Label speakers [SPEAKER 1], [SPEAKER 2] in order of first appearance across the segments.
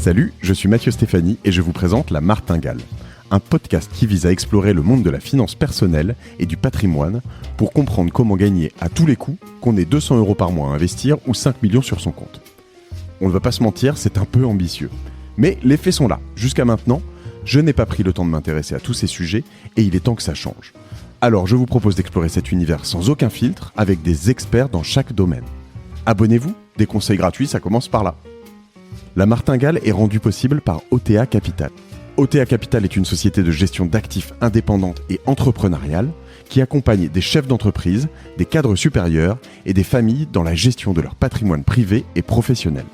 [SPEAKER 1] Salut, je suis Mathieu Stéphanie et je vous présente La Martingale, un podcast qui vise à explorer le monde de la finance personnelle et du patrimoine pour comprendre comment gagner à tous les coups, qu'on ait 200 € par mois à investir ou 5 millions sur son compte. On ne va pas se mentir, c'est un peu ambitieux. Mais les faits sont là. Jusqu'à maintenant, je n'ai pas pris le temps de m'intéresser à tous ces sujets et il est temps que ça change. Alors je vous propose d'explorer cet univers sans aucun filtre, avec des experts dans chaque domaine. Abonnez-vous, des conseils gratuits, ça commence par là. La Martingale est rendue possible par OTA Capital. OTA Capital est une société de gestion d'actifs indépendante et entrepreneuriale qui accompagne des chefs d'entreprise, des cadres supérieurs et des familles dans la gestion de leur patrimoine privé et professionnel.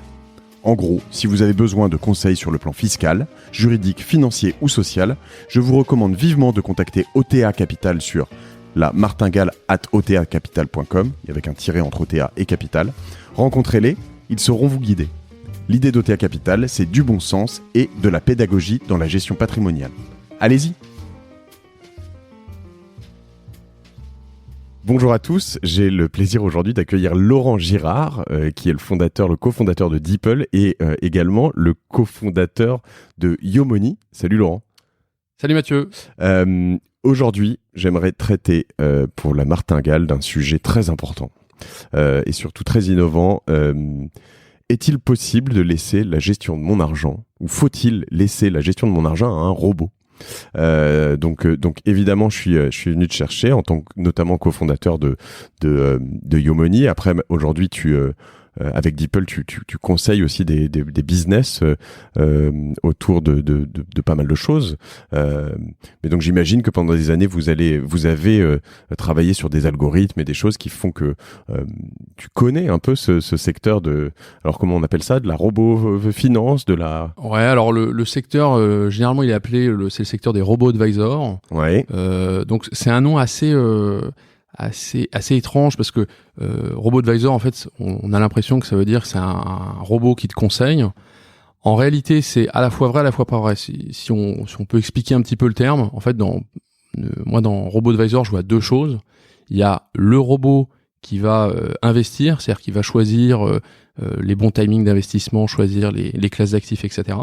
[SPEAKER 1] En gros, si vous avez besoin de conseils sur le plan fiscal, juridique, financier ou social, je vous recommande vivement de contacter OTA Capital sur la martingale@otacapital.com, avec un tiret entre OTA et Capital. Rencontrez-les, ils sauront vous guider. L'idée d'OTA Capital, c'est du bon sens et de la pédagogie dans la gestion patrimoniale. Allez-y! Bonjour à tous, j'ai le plaisir aujourd'hui d'accueillir Laurent Girard, qui est le cofondateur de Deeple et également le cofondateur de Yomoni. Salut Laurent.
[SPEAKER 2] Salut Mathieu.
[SPEAKER 1] Aujourd'hui, j'aimerais traiter pour la Martingale d'un sujet très important et surtout très innovant. Est-il possible de laisser la gestion de mon argent, ou faut-il laisser la gestion de mon argent à un robot ? Donc évidemment, je suis venu te chercher en tant que notamment cofondateur de Yomoni. Après, aujourd'hui, avec Deeple, tu conseilles aussi des business autour de pas mal de choses. Mais donc j'imagine que pendant des années, vous avez travaillé sur des algorithmes et des choses qui font que tu connais un peu ce secteur alors comment on appelle ça, de la robo-finance, de la...
[SPEAKER 2] Ouais, alors le secteur, généralement il est appelé, c'est le secteur des robo-advisors.
[SPEAKER 1] Ouais.
[SPEAKER 2] Donc c'est un nom assez étrange parce que robot-advisor, en fait, on a l'impression que ça veut dire que c'est un robot qui te conseille. En réalité, c'est à la fois vrai, à la fois pas vrai. Si on peut expliquer un petit peu le terme, en fait, moi dans robot-advisor, je vois deux choses. Il y a le robot qui va investir, c'est-à-dire qui va choisir les bons timings d'investissement, choisir les classes d'actifs, etc.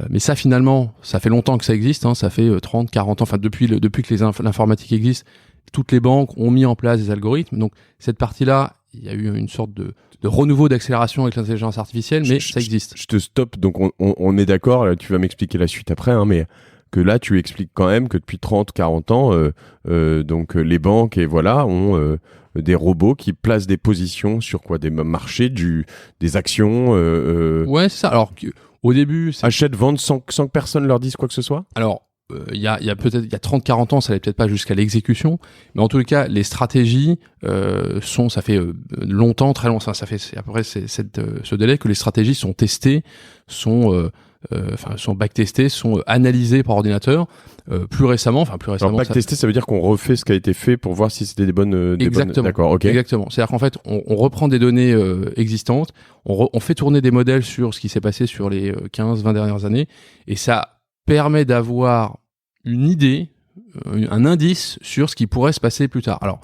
[SPEAKER 2] Mais ça, finalement, ça fait longtemps que ça existe, hein, ça fait 30, 40 ans, enfin depuis que l'informatique existe, toutes les banques ont mis en place des algorithmes. Donc cette partie-là, il y a eu une sorte de renouveau d'accélération avec l'intelligence artificielle, mais ça existe. Je
[SPEAKER 1] te stoppe, donc on est d'accord, tu vas m'expliquer la suite après, hein, mais que là tu expliques quand même que depuis 30, 40 ans, donc les banques ont des robots qui placent des positions sur quoi, des marchés, des actions.
[SPEAKER 2] Ouais, c'est ça. Alors au début,
[SPEAKER 1] achètent, vendent sans que personne leur dise quoi que ce soit.
[SPEAKER 2] Alors il y a 30-40 ans, ça n'allait peut-être pas jusqu'à l'exécution, mais en tout cas, les stratégies ça fait longtemps, très longtemps, ça fait à peu près ce délai que les stratégies sont testées, sont backtestées, sont analysées par ordinateur. Plus récemment.
[SPEAKER 1] Alors backtester, ça veut dire qu'on refait ce qui a été fait pour voir si c'était des bonnes.
[SPEAKER 2] Exactement.
[SPEAKER 1] D'accord, ok.
[SPEAKER 2] Exactement. C'est-à-dire qu'en fait, on reprend des données existantes, on fait tourner des modèles sur ce qui s'est passé sur les 15-20 dernières années, et ça permet d'avoir une idée, un indice sur ce qui pourrait se passer plus tard. Alors,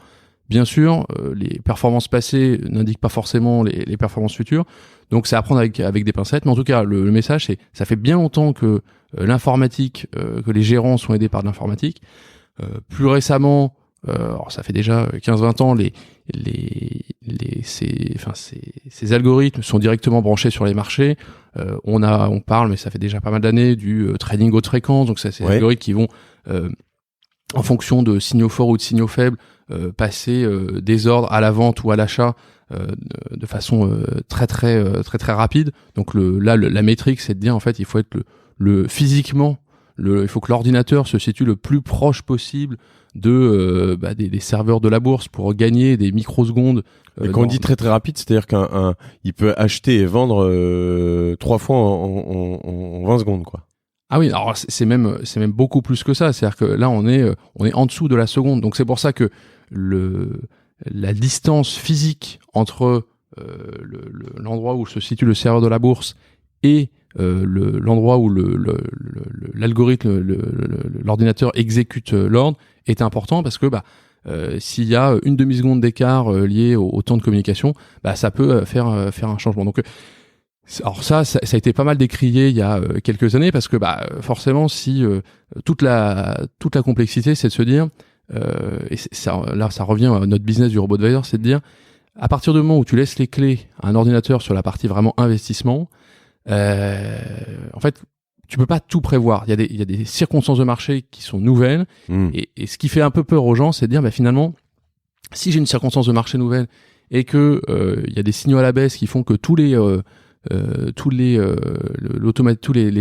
[SPEAKER 2] bien sûr, les performances passées n'indiquent pas forcément les performances futures, donc c'est à prendre avec des pincettes, mais en tout cas, le message, c'est ça fait bien longtemps que l'informatique, que les gérants sont aidés par de l'informatique. Plus récemment, alors ça fait déjà 15-20 ans, ces algorithmes sont directement branchés sur les marchés. On parle, mais ça fait déjà pas mal d'années, du trading haute fréquence. Donc ça, c'est des algorithmes qui vont, en fonction de signaux forts ou de signaux faibles, passer des ordres à la vente ou à l'achat de façon très rapide. Donc la métrique, c'est de dire en fait, il faut être physiquement, il faut que l'ordinateur se situe le plus proche possible des serveurs de la bourse pour gagner des microsecondes.
[SPEAKER 1] Et quand on dit très rapide, c'est-à-dire il peut acheter et vendre 3 fois en 20 secondes, quoi.
[SPEAKER 2] Ah oui, alors c'est même beaucoup plus que ça. C'est-à-dire que là, on est en dessous de la seconde. Donc c'est pour ça que la distance physique entre l'endroit où se situe le serveur de la bourse et l'endroit où l'algorithme, l'ordinateur exécute l'ordre est important, parce que s'il y a une demi-seconde d'écart lié au temps de communication, ça peut faire un changement. Donc Alors ça a été pas mal décrié il y a quelques années parce que forcément si toute la complexité c'est de se dire ça revient à notre business du RoboAdvisor, c'est de dire à partir du moment où tu laisses les clés à un ordinateur sur la partie vraiment investissement, en fait tu peux pas tout prévoir. Il y a des circonstances de marché qui sont nouvelles et ce qui fait un peu peur aux gens, c'est de dire trfinalement si j'ai une circonstance de marché nouvelle et que il y a des signaux à la baisse qui font que tous les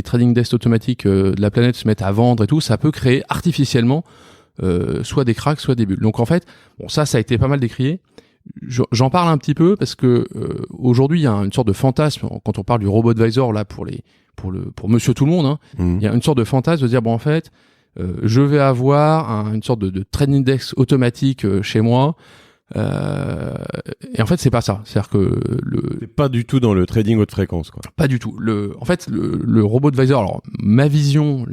[SPEAKER 2] trading desks automatiques de la planète se mettent à vendre et tout, ça peut créer artificiellement soit des cracks, soit des bulles. Donc en fait, ça a été pas mal décrié. J'en parle un petit peu parce que aujourd'hui il y a une sorte de fantasme quand on parle du RoboAdvisor là pour Monsieur Tout le Monde. Il y a une sorte de fantasme de dire en fait, je vais avoir une sorte de trading desk automatique chez moi. Et en fait c'est pas ça, c'est-à-dire que
[SPEAKER 1] c'est pas du tout dans le trading haute fréquence quoi.
[SPEAKER 2] Pas du tout. En fait le RoboAdvisor, alors la vision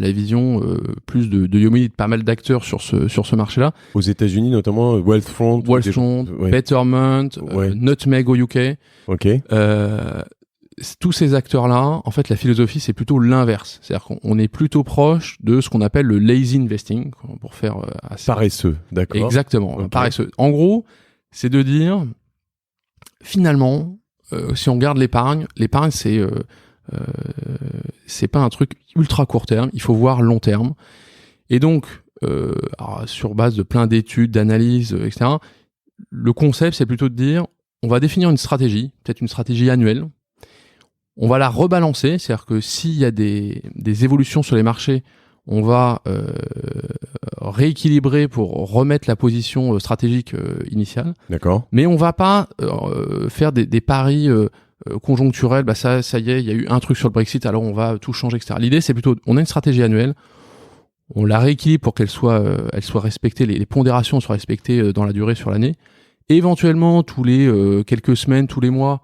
[SPEAKER 2] plus de Yomoni, de pas mal d'acteurs sur ce marché-là.
[SPEAKER 1] Aux États-Unis notamment Wealthfront,
[SPEAKER 2] Betterment, Nutmeg au UK.
[SPEAKER 1] OK.
[SPEAKER 2] Tous ces acteurs-là, en fait, la philosophie, c'est plutôt l'inverse. C'est-à-dire qu'on est plutôt proche de ce qu'on appelle le lazy investing, pour faire assez...
[SPEAKER 1] Paresseux, d'accord.
[SPEAKER 2] Exactement,
[SPEAKER 1] okay.
[SPEAKER 2] Paresseux. En gros, c'est de dire, finalement, si on regarde l'épargne, c'est pas un truc ultra court terme, il faut voir long terme. Et donc, sur base de plein d'études, d'analyses, etc., le concept, c'est plutôt de dire, on va définir une stratégie, peut-être une stratégie annuelle. On va la rebalancer, c'est-à-dire que s'il y a des évolutions sur les marchés, on va rééquilibrer pour remettre la position stratégique initiale.
[SPEAKER 1] D'accord.
[SPEAKER 2] Mais on va pas faire des paris conjoncturels. Ça y est, il y a eu un truc sur le Brexit, alors on va tout changer, etc. L'idée, c'est plutôt, on a une stratégie annuelle, on la rééquilibre pour qu'elle soit respectée, les pondérations soient respectées dans la durée sur l'année. Et éventuellement, tous les quelques semaines, tous les mois,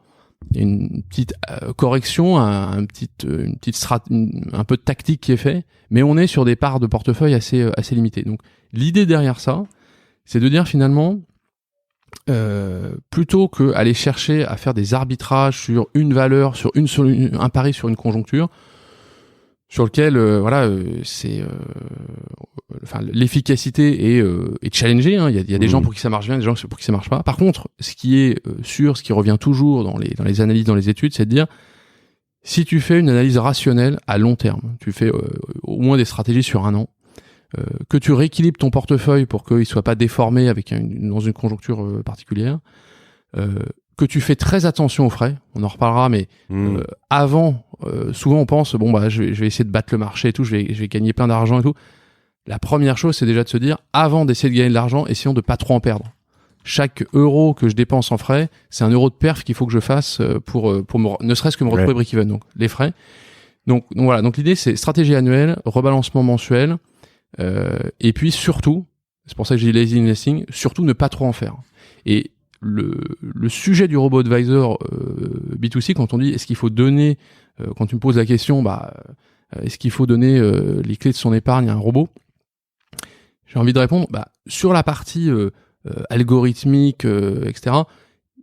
[SPEAKER 2] il y a une petite correction, un peu de tactique qui est fait, mais on est sur des parts de portefeuille assez limitées. Donc l'idée derrière ça, c'est de dire finalement, plutôt que aller chercher à faire des arbitrages sur une valeur, sur un pari sur une conjoncture, sur lequel l'efficacité est challengée. Il y a des gens pour qui ça marche bien, des gens pour qui ça marche pas. Par contre, ce qui est sûr, ce qui revient toujours dans les analyses, dans les études, c'est de dire si tu fais une analyse rationnelle à long terme, tu fais au moins des stratégies sur un an, que tu rééquilibres ton portefeuille pour qu'il soit pas déformé dans une conjoncture particulière, que tu fais très attention aux frais, on en reparlera, mais avant, souvent on pense je vais essayer de battre le marché et tout, je vais gagner plein d'argent et tout. La première chose, c'est déjà de se dire, avant d'essayer de gagner de l'argent, essayons de pas trop en perdre. Chaque euro que je dépense en frais, c'est un euro de perf qu'il faut que je fasse pour ne serait-ce que me retrouver break-even, donc les frais. Donc voilà, donc l'idée c'est stratégie annuelle, rebalancement mensuel, et puis surtout, c'est pour ça que j'ai dit lazy investing, surtout ne pas trop en faire. Et le sujet du RoboAdvisor B2C, quand on dit est-ce qu'il faut donner, quand tu me poses la question, est-ce qu'il faut donner les clés de son épargne à un robot, j'ai envie de répondre, sur la partie algorithmique, etc.,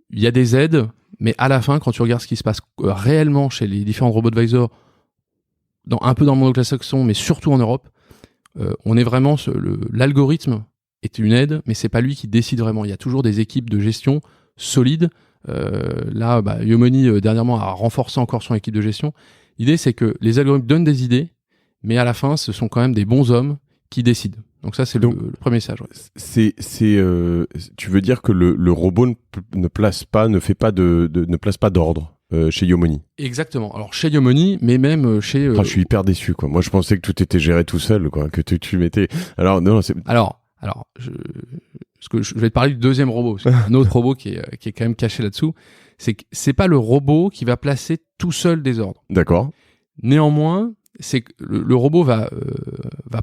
[SPEAKER 2] il y a des aides, mais à la fin, quand tu regardes ce qui se passe réellement chez les différents RoboAdvisor, un peu dans le monde anglo-saxon, mais surtout en Europe, on est vraiment l'algorithme est une aide, mais c'est pas lui qui décide vraiment. Il y a toujours des équipes de gestion solides. Yomoni dernièrement a renforcé encore son équipe de gestion. L'idée, c'est que les algorithmes donnent des idées, mais à la fin, ce sont quand même des bons hommes qui décident. Donc ça, c'est le premier message. Ouais.
[SPEAKER 1] Tu veux dire que le robot ne place pas d'ordre chez Yomoni.
[SPEAKER 2] Exactement. Alors chez Yomoni, mais même chez.
[SPEAKER 1] Je suis hyper déçu, quoi. Moi, je pensais que tout était géré tout seul, quoi. Que tu mettais. Alors non, c'est.
[SPEAKER 2] Je vais te parler du deuxième robot, un autre robot qui est quand même caché là-dessous. C'est que c'est pas le robot qui va placer tout seul des ordres.
[SPEAKER 1] D'accord.
[SPEAKER 2] Néanmoins, c'est que le robot va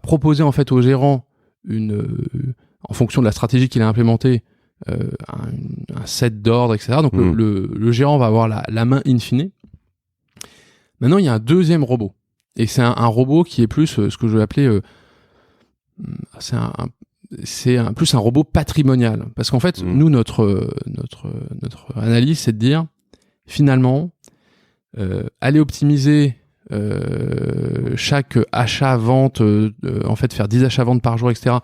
[SPEAKER 2] proposer en fait au gérant en fonction de la stratégie qu'il a implémentée, un set d'ordres, etc. Donc le gérant va avoir la main in fine. Maintenant, il y a un deuxième robot, et c'est un robot qui est plus ce que je vais appeler c'est plus un robot patrimonial, parce qu'en fait nous notre analyse, c'est de dire finalement aller optimiser chaque achat-vente, en fait faire 10 achats-ventes par jour, etc.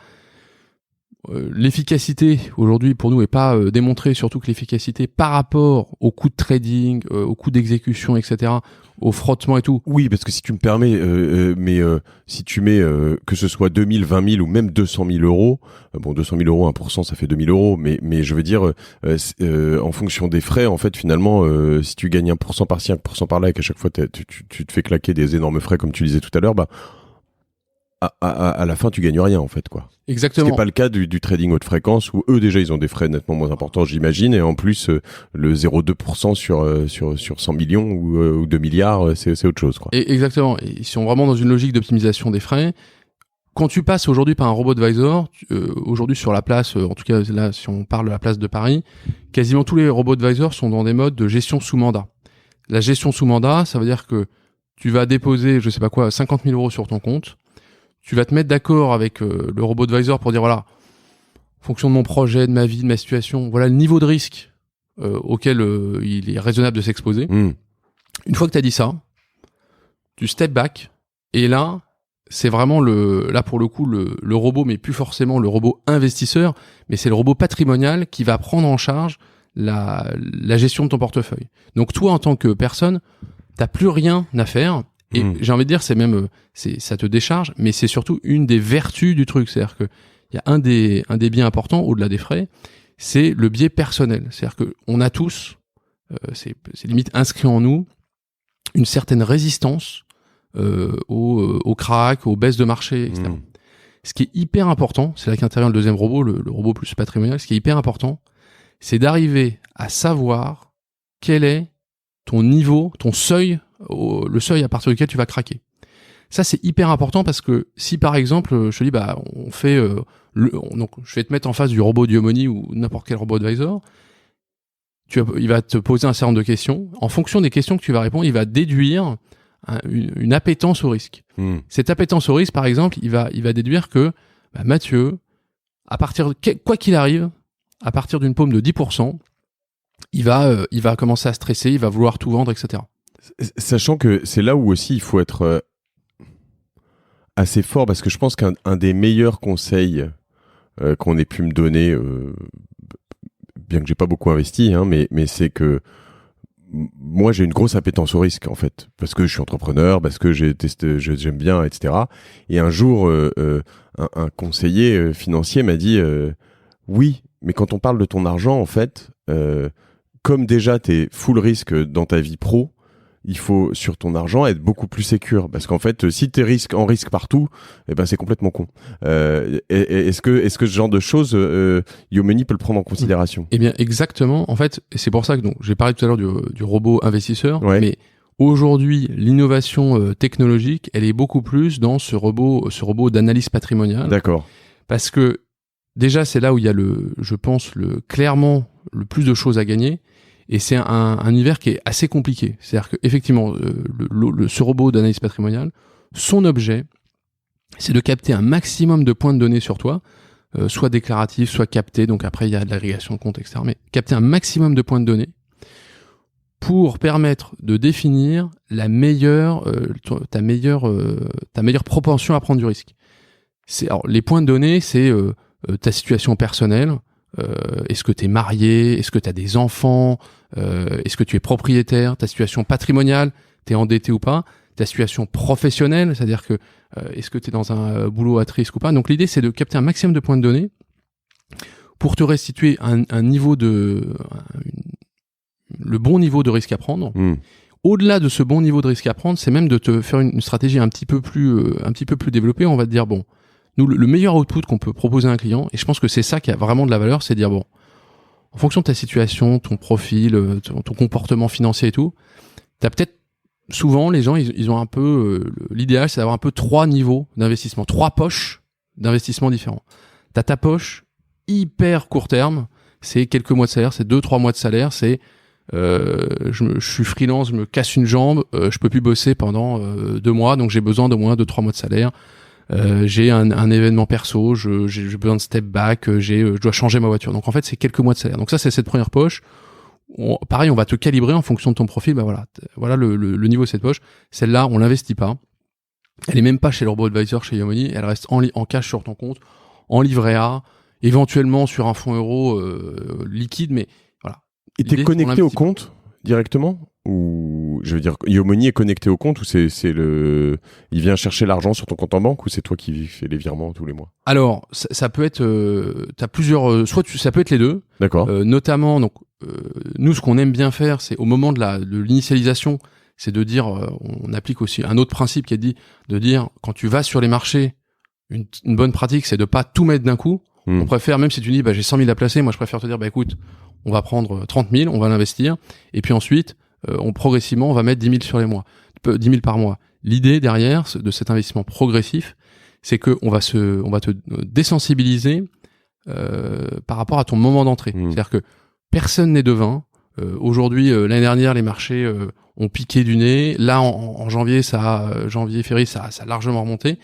[SPEAKER 2] L'efficacité aujourd'hui pour nous est pas démontrée, surtout que l'efficacité par rapport au coût de trading, au coût d'exécution, etc., au frottement et tout.
[SPEAKER 1] Oui, parce que si tu me permets, si tu mets que ce soit 2000, 20 000 ou même 200 000 euros, bon 200 000 euros, 1% ça fait 2 000 euros, mais je veux dire, en fonction des frais, en fait finalement, si tu gagnes 1% par-ci, 1% par-là et qu'à chaque fois tu te fais claquer des énormes frais comme tu disais tout à l'heure, bah à la fin, tu gagnes rien, en fait, quoi.
[SPEAKER 2] Exactement.
[SPEAKER 1] Ce qui n'est pas le cas du trading haute fréquence, où eux, déjà, ils ont des frais nettement moins importants, j'imagine, et en plus, le 0,2% sur 100 millions ou 2 milliards, c'est autre chose, quoi.
[SPEAKER 2] Et exactement. Et ils sont vraiment dans une logique d'optimisation des frais. Quand tu passes aujourd'hui par un robot advisor, aujourd'hui sur la place, en tout cas là, si on parle de la place de Paris, quasiment tous les robots advisors sont dans des modes de gestion sous mandat. La gestion sous mandat, ça veut dire que tu vas déposer, je sais pas quoi, 50 000 euros sur ton compte. Tu vas te mettre d'accord avec le robot advisor pour dire voilà, en fonction de mon projet, de ma vie, de ma situation, voilà le niveau de risque auquel il est raisonnable de s'exposer. Une fois que tu as dit ça, tu step back et là, c'est vraiment là pour le coup le robot, mais plus forcément le robot investisseur, mais c'est le robot patrimonial qui va prendre en charge la gestion de ton portefeuille. Donc toi, en tant que personne, t'as plus rien à faire. Et j'ai envie de dire, ça te décharge, mais c'est surtout une des vertus du truc. C'est-à-dire que il y a un des biens importants au-delà des frais, c'est le biais personnel. C'est-à-dire que on a tous, c'est limite inscrit en nous, une certaine résistance au crack, aux baisses de marché, etc. Ce qui est hyper important, c'est là qu'intervient le deuxième robot, le robot plus patrimonial. Ce qui est hyper important, c'est d'arriver à savoir quel est ton niveau, ton seuil, le seuil à partir duquel tu vas craquer. Ça, c'est hyper important parce que si par exemple, je te dis, bah, on fait, donc je vais te mettre en face du robot Diomoni ou n'importe quel robot advisor, il va te poser un certain nombre de questions. En fonction des questions que tu vas répondre, il va déduire une appétence au risque. Cette appétence au risque, par exemple, il va déduire que bah, Mathieu, quoi qu'il arrive, à partir d'une paume de 10%, il va commencer à stresser, il va vouloir tout vendre, etc.
[SPEAKER 1] Sachant que c'est là où aussi il faut être assez fort, parce que je pense qu'un des meilleurs conseils qu'on ait pu me donner, bien que j'ai pas beaucoup investi, hein, mais c'est que moi j'ai une grosse appétence au risque en fait, parce que je suis entrepreneur, parce que j'ai testé, j'aime bien, etc. Et un jour, un conseiller financier m'a dit oui, mais quand on parle de ton argent, en fait, comme déjà t'es full risque dans ta vie pro, il faut sur ton argent être beaucoup plus sécure, parce qu'en fait si t'es en risque partout, eh ben c'est complètement con. Est-ce que ce genre de choses Yomoni peut le prendre en considération?
[SPEAKER 2] Eh bien exactement, en fait c'est pour ça que donc j'ai parlé tout à l'heure du robot investisseur,
[SPEAKER 1] ouais.
[SPEAKER 2] Mais aujourd'hui l'innovation technologique elle est beaucoup plus dans ce robot d'analyse patrimoniale.
[SPEAKER 1] D'accord.
[SPEAKER 2] Parce que déjà c'est là où il y a je pense clairement le plus de choses à gagner. Et c'est un univers qui est assez compliqué. C'est-à-dire qu'effectivement, ce robot d'analyse patrimoniale, son objet, c'est de capter un maximum de points de données sur toi, soit déclaratifs, soit captés. Donc après, il y a de l'agrégation de comptes, etc. Mais capter un maximum de points de données pour permettre de définir ta meilleure propension à prendre du risque. Alors, les points de données, c'est ta situation personnelle. Est-ce que tu es marié? Est-ce que tu as des enfants? Est-ce que tu es propriétaire? Ta situation patrimoniale, tu es endetté ou pas? Ta situation professionnelle, c'est-à-dire que est-ce que tu es dans un boulot à risque ou pas? Donc l'idée, c'est de capter un maximum de points de données pour te restituer un niveau le bon niveau de risque à prendre. Au-delà de ce bon niveau de risque à prendre, c'est même de te faire une stratégie un petit peu plus développée. On va te dire, bon, nous, le meilleur output qu'on peut proposer à un client, et je pense que c'est ça qui a vraiment de la valeur, c'est de dire, bon, en fonction de ta situation, ton profil, ton comportement financier et tout, t'as peut-être, souvent, les gens, ils ont un peu, l'idéal, c'est d'avoir un peu 3 niveaux d'investissement, 3 poches d'investissement différents. T'as ta poche hyper court terme, c'est quelques mois de salaire, c'est 2-3 mois de salaire, c'est je suis freelance, je me casse une jambe, je peux plus bosser pendant 2 mois, donc j'ai besoin d'au moins 2-3 mois de salaire. J'ai un événement perso, j'ai besoin de step back, je dois changer ma voiture. Donc en fait, c'est quelques mois de salaire. Donc ça, c'est cette première poche pareil, on va te calibrer en fonction de ton profil. Voilà le niveau de cette poche. Celle-là, on l'investit pas. Elle est même pas chez le robo-advisor, chez Yomoni. Elle reste en cash sur ton compte, en livret A, éventuellement sur un fonds euro liquide, mais voilà.
[SPEAKER 1] Et t'es connecté au compte directement, ou je veux dire, Yomoni est connecté au compte, ou il vient chercher l'argent sur ton compte en banque, ou c'est toi qui fais les virements tous les mois?
[SPEAKER 2] Alors, ça peut être, t'as plusieurs, ça peut être les deux.
[SPEAKER 1] D'accord.
[SPEAKER 2] Notamment, donc, nous, ce qu'on aime bien faire, c'est au moment de l'initialisation, c'est de dire, on applique aussi un autre principe qui est de dire, quand tu vas sur les marchés, une bonne pratique, c'est de pas tout mettre d'un coup. On préfère, même si tu dis, j'ai 100 000 à placer, moi, je préfère te dire, écoute, on va prendre 30 000, on va l'investir, et puis ensuite, progressivement, on va mettre 10 000 sur les mois, 10 000 par mois. L'idée derrière de cet investissement progressif, c'est que on va te désensibiliser par rapport à ton moment d'entrée. C'est-à-dire que personne n'est devin. Aujourd'hui, l'année dernière, les marchés ont piqué du nez. Là, en janvier, février, ça a largement remonté.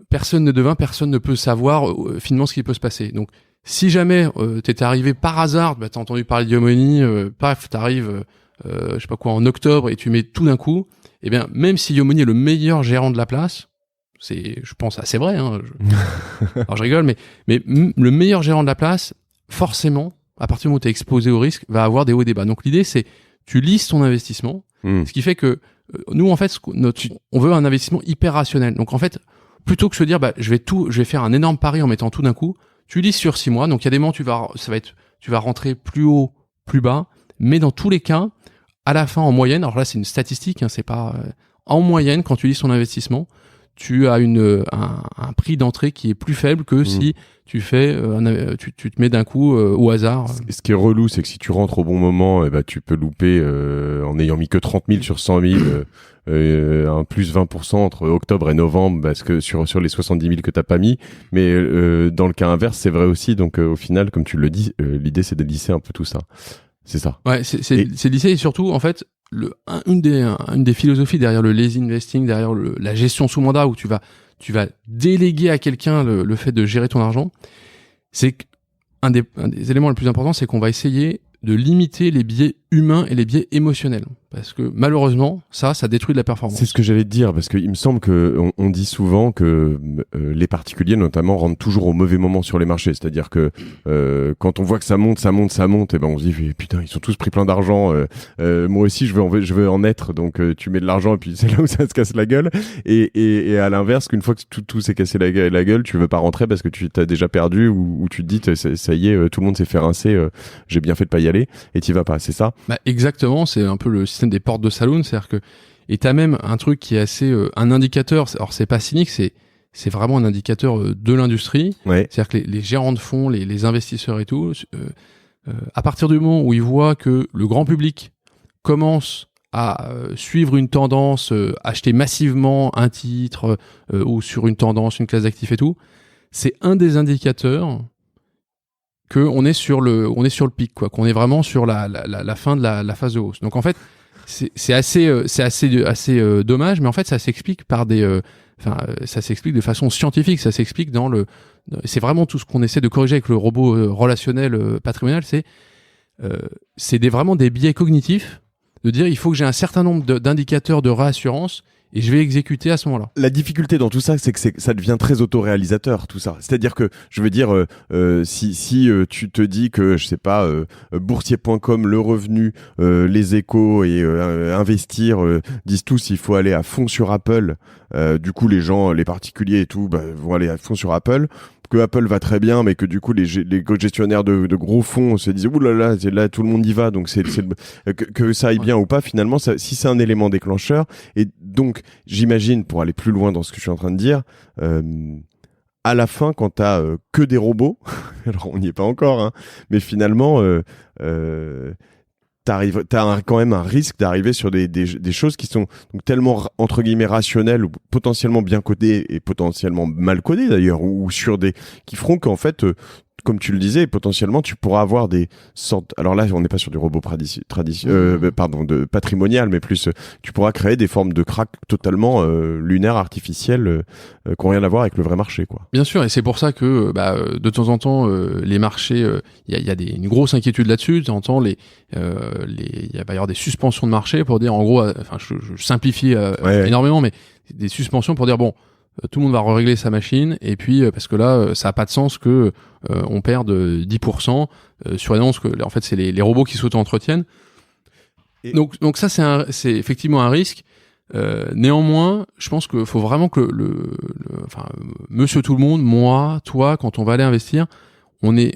[SPEAKER 2] Personne n'est devin, personne ne peut savoir finement ce qui peut se passer. Donc, si jamais t'étais arrivé par hasard, t'as entendu parler de Yomoni, paf, t'arrives, je sais pas quoi, en octobre et tu mets tout d'un coup, eh bien, même si Yomoni est le meilleur gérant de la place, c'est, je pense, assez vrai, hein, alors je rigole, mais le meilleur gérant de la place, forcément, à partir du moment où t'es exposé au risque, va avoir des hauts et des bas. Donc l'idée, c'est, tu lisses ton investissement, ce qui fait que, nous, en fait, on veut un investissement hyper rationnel. Donc en fait, plutôt que se dire, je vais faire un énorme pari en mettant tout d'un coup, tu lisses sur 6 mois, donc il y a des moments tu vas rentrer plus haut, plus bas, mais dans tous les cas, à la fin, en moyenne, alors là c'est une statistique, hein, c'est pas en moyenne, quand tu lis ton investissement, tu as un prix d'entrée qui est plus faible que si tu fais tu te mets d'un coup au hasard.
[SPEAKER 1] Ce qui est relou, c'est que si tu rentres au bon moment, tu peux louper en ayant mis que 30 000 sur 100 000 un plus 20% entre octobre et novembre, parce que sur les 70 000 que t'as pas mis. Mais dans le cas inverse, c'est vrai aussi. Donc au final, comme tu le dis, l'idée c'est de lisser un peu tout ça. C'est ça.
[SPEAKER 2] Ouais, c'est lisser, et surtout en fait une des philosophies derrière le lazy investing, derrière la gestion sous mandat, où tu vas déléguer à quelqu'un le fait de gérer ton argent, c'est qu'un des éléments les plus importants, c'est qu'on va essayer de limiter les biais humains et les biais émotionnels. Parce que malheureusement, ça détruit de la performance.
[SPEAKER 1] C'est ce que j'allais te dire, parce qu'il me semble que on dit souvent que les particuliers, notamment, rentrent toujours au mauvais moment sur les marchés. C'est-à-dire que quand on voit que ça monte, et on se dit putain, ils sont tous pris plein d'argent. Moi aussi, je veux en être. Donc tu mets de l'argent et puis c'est là où ça se casse la gueule. Et à l'inverse, qu'une fois que tout s'est cassé la gueule, tu veux pas rentrer parce que tu t'as déjà perdu, ou tu te dis ça y est, tout le monde s'est fait rincer. J'ai bien fait de pas y aller, et t'y vas pas. C'est ça?
[SPEAKER 2] Exactement. C'est un peu le système des portes de saloon, c'est-à-dire que, et t'as même un truc qui est assez un indicateur, alors c'est pas cynique, c'est vraiment un indicateur de l'industrie.
[SPEAKER 1] Ouais.
[SPEAKER 2] C'est-à-dire que les gérants de fonds, les investisseurs et tout, à partir du moment où ils voient que le grand public commence à suivre une tendance, acheter massivement un titre ou sur une tendance, une classe d'actifs et tout, c'est un des indicateurs que on est sur le pic, quoi, qu'on est vraiment sur la fin de la phase de hausse. Donc en fait, c'est assez dommage, mais en fait ça s'explique par ça s'explique de façon scientifique, ça s'explique c'est vraiment tout ce qu'on essaie de corriger avec le robot relationnel patrimonial, c'est vraiment des biais cognitifs, de dire il faut que j'ai un certain nombre d'indicateurs de réassurance et je vais exécuter à ce moment-là.
[SPEAKER 1] La difficulté dans tout ça, c'est que ça devient très autoréalisateur, tout ça. C'est-à-dire que, je veux dire, si tu te dis que, je sais pas, boursier.com, Le Revenu, Les Échos et Investir disent tous il faut aller à fond sur Apple, du coup les gens, les particuliers et tout, vont aller à fond sur Apple, que Apple va très bien, mais que du coup les gestionnaires de gros fonds se disent oulala, là tout le monde y va, donc que ça aille bien ou pas, finalement si c'est un élément déclencheur. Et donc j'imagine, pour aller plus loin dans ce que je suis en train de dire, à la fin, quand t'as que des robots, alors on n'y est pas encore, hein, mais finalement t'as quand même un risque d'arriver sur des choses qui sont donc tellement entre guillemets rationnelles, ou potentiellement bien codées et potentiellement mal codées d'ailleurs, ou sur qui feront qu'en fait comme tu le disais, potentiellement, tu pourras avoir des sortes. Alors là, on n'est pas sur du robot de patrimonial, mais plus, tu pourras créer des formes de crack totalement lunaires, artificielles, qui n'ont rien à voir avec le vrai marché, quoi.
[SPEAKER 2] Bien sûr, et c'est pour ça que de temps en temps, les marchés, il y a une grosse inquiétude là-dessus. De temps en temps, il va y avoir des suspensions de marché pour dire, en gros, enfin, je simplifie énormément, mais des suspensions pour dire, bon, tout le monde va régler sa machine, et puis parce que là, ça a pas de sens que on perde 10% sur une annonce que, en fait, c'est les robots qui s'auto-entretiennent. Donc ça, c'est effectivement un risque. Néanmoins, je pense qu'il faut vraiment que monsieur tout le monde, moi, toi, quand on va aller investir, on n'est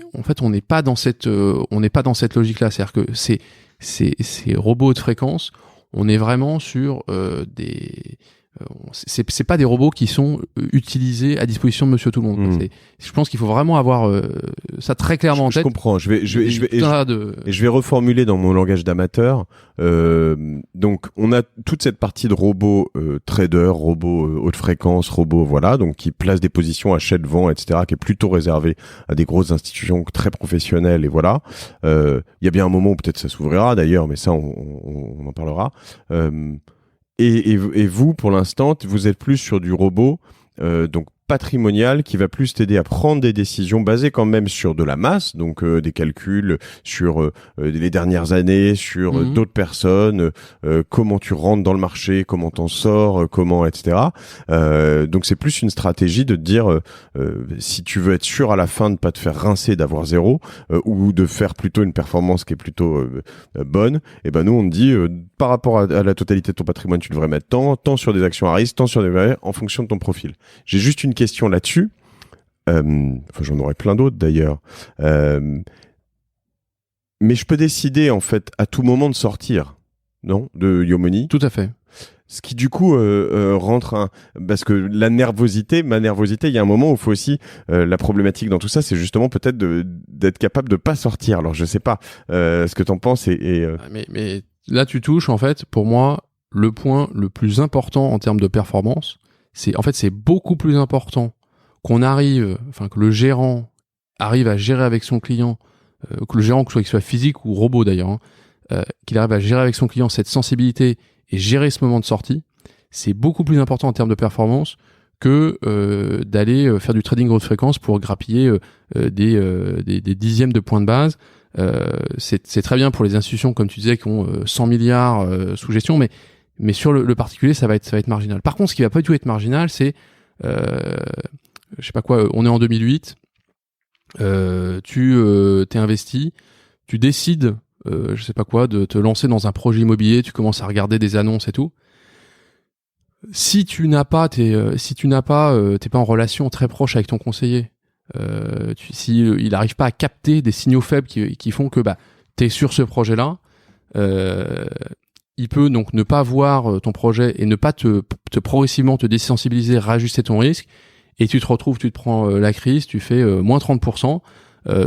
[SPEAKER 2] pas dans cette logique-là. C'est-à-dire que ces robots de fréquence, on est vraiment sur c'est pas des robots qui sont utilisés à disposition de monsieur tout le monde. Je pense qu'il faut vraiment avoir ça très clairement en tête.
[SPEAKER 1] Je comprends. Je vais reformuler dans mon langage d'amateur. Donc, on a toute cette partie de robots traders, robots haute fréquence, robots donc qui placent des positions, achètent, vendent, etc., qui est plutôt réservé à des grosses institutions très professionnelles. Et voilà. Il y a bien un moment où peut-être ça s'ouvrira d'ailleurs, mais ça, on en parlera. Et vous, pour l'instant, vous êtes plus sur du robot, donc patrimonial, qui va plus t'aider à prendre des décisions basées quand même sur de la masse, donc des calculs sur les dernières années, sur d'autres personnes, comment tu rentres dans le marché, comment t'en sors, comment, etc. Donc c'est plus une stratégie de te dire si tu veux être sûr à la fin de pas te faire rincer, d'avoir zéro, ou de faire plutôt une performance qui est plutôt bonne. Et ben nous on te dit par rapport à la totalité de ton patrimoine, tu devrais mettre tant sur des actions à risque, tant sur des en fonction de ton profil. J'ai juste une question là-dessus. J'en aurais plein d'autres d'ailleurs. Mais je peux décider en fait à tout moment de sortir, non, de Yomoni.
[SPEAKER 2] Tout à fait.
[SPEAKER 1] Ce qui du coup rentre parce que ma nervosité, il y a un moment où il faut aussi la problématique dans tout ça, c'est justement peut-être d'être capable de pas sortir. Alors je sais pas ce que t'en penses
[SPEAKER 2] mais là tu touches en fait pour moi le point le plus important en termes de performance. C'est beaucoup plus important que le gérant arrive à gérer avec son client, que le gérant, qu'il soit physique ou robot d'ailleurs, qu'il arrive à gérer avec son client cette sensibilité et gérer ce moment de sortie. C'est beaucoup plus important en termes de performance que d'aller faire du trading haute fréquence pour grappiller des dixièmes de points de base. C'est très bien pour les institutions, comme tu disais, qui ont 100 milliards sous gestion, mais sur le particulier, ça va être marginal. Par contre, ce qui va pas du tout être marginal, c'est, je sais pas quoi, on est en 2008, t'es investi, tu décides, je sais pas quoi, de te lancer dans un projet immobilier, tu commences à regarder des annonces et tout. Si tu n'as pas, t'es pas en relation très proche avec ton conseiller, si il arrive pas à capter des signaux faibles qui font que t'es sur ce projet-là, il peut donc ne pas voir ton projet et ne pas te progressivement te désensibiliser, réajuster ton risque, et tu te prends la crise, tu fais moins 30%,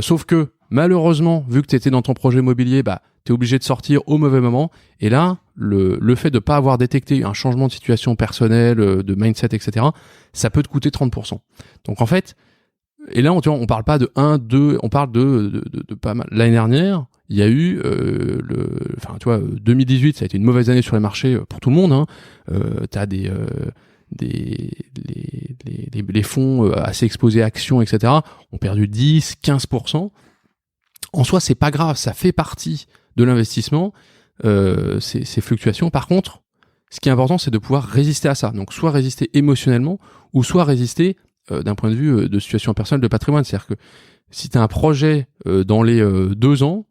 [SPEAKER 2] sauf que malheureusement, vu que tu étais dans ton projet immobilier, tu es obligé de sortir au mauvais moment, et là, le fait de pas avoir détecté un changement de situation personnelle, de mindset, etc., ça peut te coûter 30%. Donc en fait, et là, on parle pas de 1, 2, on parle de pas mal. L'année dernière, il y a eu 2018, ça a été une mauvaise année sur les marchés pour tout le monde, hein. T'as les fonds assez exposés à actions, etc., ont perdu 10, 15%. En soi, c'est pas grave, ça fait partie de l'investissement, ces fluctuations. Par contre, ce qui est important, c'est de pouvoir résister à ça. Donc, soit résister émotionnellement, ou soit résister d'un point de vue de situation personnelle, de patrimoine. C'est-à-dire que si tu as un projet dans les 2 ans,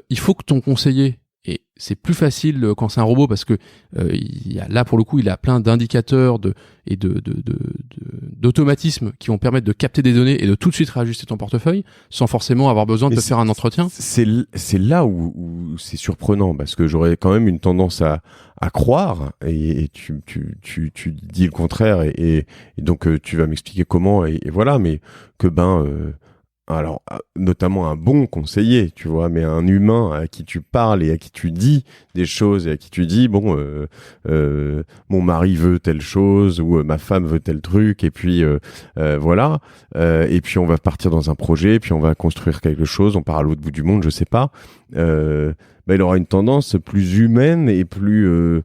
[SPEAKER 2] il faut que ton conseiller, et c'est plus facile quand c'est un robot parce que là pour le coup il a plein d'indicateurs et d'automatismes qui vont permettre de capter des données et de tout de suite réajuster ton portefeuille sans forcément avoir besoin de te faire un entretien.
[SPEAKER 1] C'est là où c'est surprenant parce que j'aurais quand même une tendance à croire et tu dis le contraire et donc tu vas m'expliquer comment et voilà, mais que alors notamment un bon conseiller, tu vois, mais un humain à qui tu parles et à qui tu dis des choses et à qui tu dis bon, mon mari veut telle chose ou ma femme veut tel truc et puis voilà, et puis on va partir dans un projet, puis on va construire quelque chose, on part à l'autre bout du monde, je sais pas. Il aura une tendance plus humaine et plus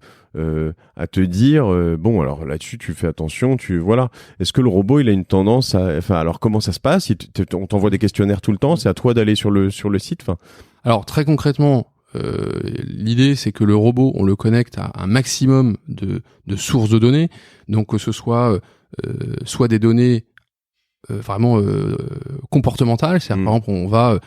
[SPEAKER 1] à te dire bon, alors là-dessus tu fais attention, voilà. Est-ce que le robot il a une tendance alors comment ça se passe? On t'envoie des questionnaires tout le temps, c'est à toi d'aller sur le site,
[SPEAKER 2] Alors très concrètement, l'idée c'est que le robot, on le connecte à un maximum de sources de données, donc que ce soit soit des données vraiment comportementales, c'est-à-dire par exemple on va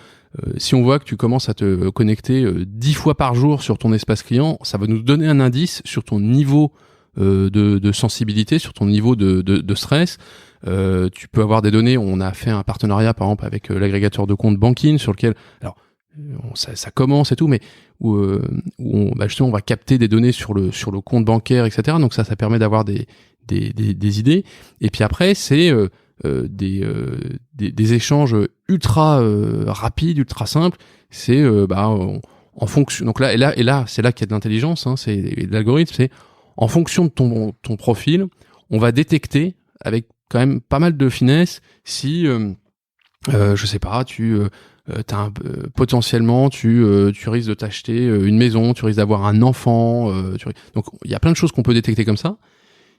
[SPEAKER 2] si on voit que tu commences à te connecter 10 fois par jour sur ton espace client, ça va nous donner un indice sur ton niveau de sensibilité, sur ton niveau de stress. Tu peux avoir des données, on a fait un partenariat par exemple avec l'agrégateur de comptes Bankin sur lequel, alors ça commence et tout, mais où justement on va capter des données sur le compte bancaire, etc. Donc ça permet d'avoir des idées. Et puis après c'est des échanges ultra rapides, ultra simples. C'est en fonction. Donc là, c'est là qu'il y a de l'intelligence. C'est de l'algorithme. C'est en fonction de ton profil, on va détecter avec quand même pas mal de finesse si je sais pas, potentiellement tu risques de t'acheter une maison, tu risques d'avoir un enfant. Donc il y a plein de choses qu'on peut détecter comme ça.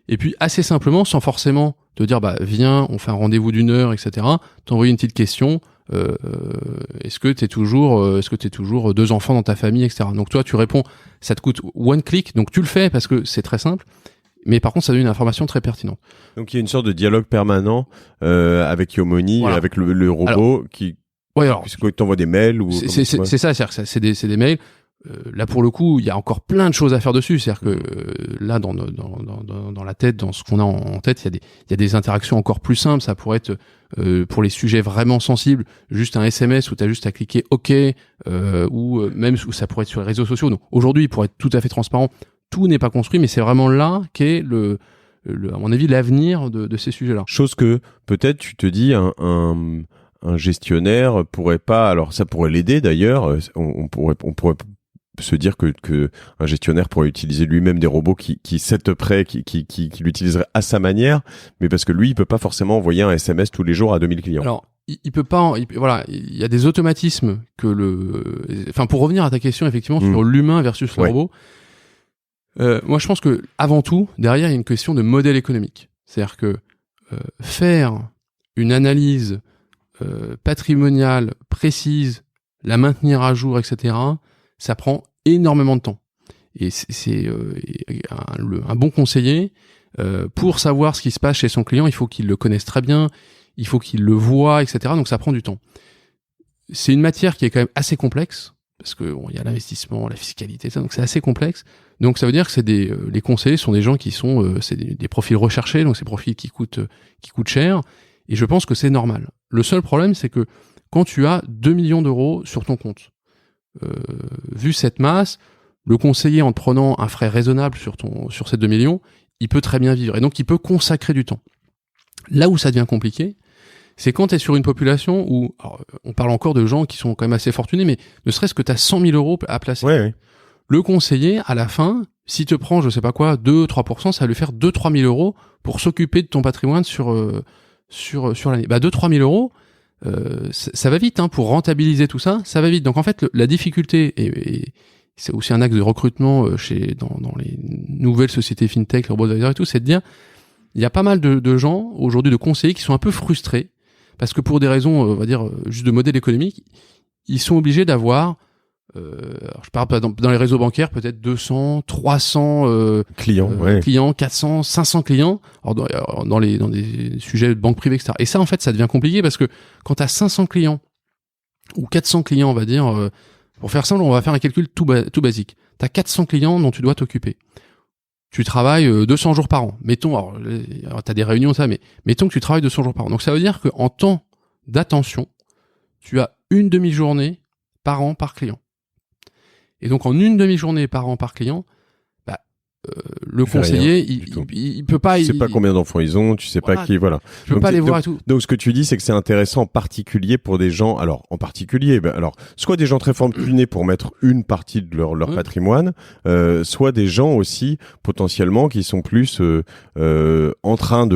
[SPEAKER 2] Et puis assez simplement, sans forcément te dire viens, on fait un rendez-vous d'1 heure, etc. T'envoyer une petite question. Est-ce que t'es toujours 2 enfants dans ta famille, etc. Donc toi tu réponds, ça te coûte one click, donc tu le fais parce que c'est très simple. Mais par contre, ça donne une information très pertinente.
[SPEAKER 1] Donc il y a une sorte de dialogue permanent avec Yomoni, voilà. Avec le robot qui t'envoie des mails ou.
[SPEAKER 2] C'est ça, c'est des mails. Là pour le coup, il y a encore plein de choses à faire dessus. C'est-à-dire que là, dans la tête, dans ce qu'on a en tête, il y a des interactions encore plus simples. Ça pourrait être pour les sujets vraiment sensibles, juste un SMS où tu as juste à cliquer OK, ou même où ça pourrait être sur les réseaux sociaux. Donc aujourd'hui, pour être tout à fait transparent, tout n'est pas construit, mais c'est vraiment là qu'est à mon avis, l'avenir de ces sujets-là.
[SPEAKER 1] Chose que peut-être tu te dis un gestionnaire pourrait pas. Alors ça pourrait l'aider d'ailleurs. On pourrait se dire que un gestionnaire pourrait utiliser lui-même des robots qui setuperaient, qui l'utiliseraient à sa manière, mais parce que lui, il peut pas forcément envoyer un SMS tous les jours à 2000 clients.
[SPEAKER 2] Alors, il peut pas, voilà, il y a des automatismes pour revenir à ta question, effectivement, sur l'humain versus le robot. Moi, je pense que, avant tout, derrière, il y a une question de modèle économique. C'est-à-dire que, faire une analyse, patrimoniale, précise, la maintenir à jour, etc., ça prend énormément de temps. Et c'est un bon conseiller, pour savoir ce qui se passe chez son client, il faut qu'il le connaisse très bien, il faut qu'il le voie, etc. Donc ça prend du temps. C'est une matière qui est quand même assez complexe, parce que il y a l'investissement, la fiscalité, ça, donc c'est assez complexe. Donc ça veut dire que les conseillers sont des gens qui sont, c'est des profils recherchés, donc c'est des profils qui coûtent cher. Et je pense que c'est normal. Le seul problème, c'est que quand tu as 2 millions d'euros sur ton compte, vu cette masse, le conseiller, en te prenant un frais raisonnable sur ces 2 millions, il peut très bien vivre. Et donc, il peut consacrer du temps. Là où ça devient compliqué, c'est quand tu es sur une population où, alors, on parle encore de gens qui sont quand même assez fortunés, mais ne serait-ce que tu as 100 000 euros à placer.
[SPEAKER 1] Ouais.
[SPEAKER 2] Le conseiller, à la fin, s'il te prend, je sais pas quoi, 2-3%, ça va lui faire 2-3 000 euros pour s'occuper de ton patrimoine sur l'année. 2-3 000 euros, ça va vite, pour rentabiliser tout ça, ça va vite. Donc en fait, la difficulté, et c'est aussi un axe de recrutement dans les nouvelles sociétés fintech, les robots advisors et tout, c'est de dire, il y a pas mal de gens aujourd'hui, de conseillers, qui sont un peu frustrés parce que pour des raisons, on va dire, juste de modèle économique, ils sont obligés d'avoir, alors je parle pas dans les réseaux bancaires, peut-être 200, 300 clients, 400, 500 clients, alors dans des sujets de banque privée, etc. Et ça, en fait, ça devient compliqué parce que quand tu as 500 clients ou 400 clients, on va dire, pour faire simple, on va faire un calcul tout basique. Tu as 400 clients dont tu dois t'occuper. Tu travailles 200 jours par an. Mettons, alors tu as des réunions, ça, mais mettons que tu travailles 200 jours par an. Donc ça veut dire qu'en temps d'attention, tu as une demi-journée par an par client. Et donc en une demi-journée par an par client, le conseiller, il peut pas.
[SPEAKER 1] Tu sais pas combien d'enfants ils ont, tu sais pas qui, voilà.
[SPEAKER 2] Je peux pas les voir et tout.
[SPEAKER 1] Donc ce que tu dis, c'est que c'est intéressant en particulier pour des gens, soit des gens très fortunés pour mettre une partie de leur patrimoine, soit des gens aussi potentiellement qui sont plus en train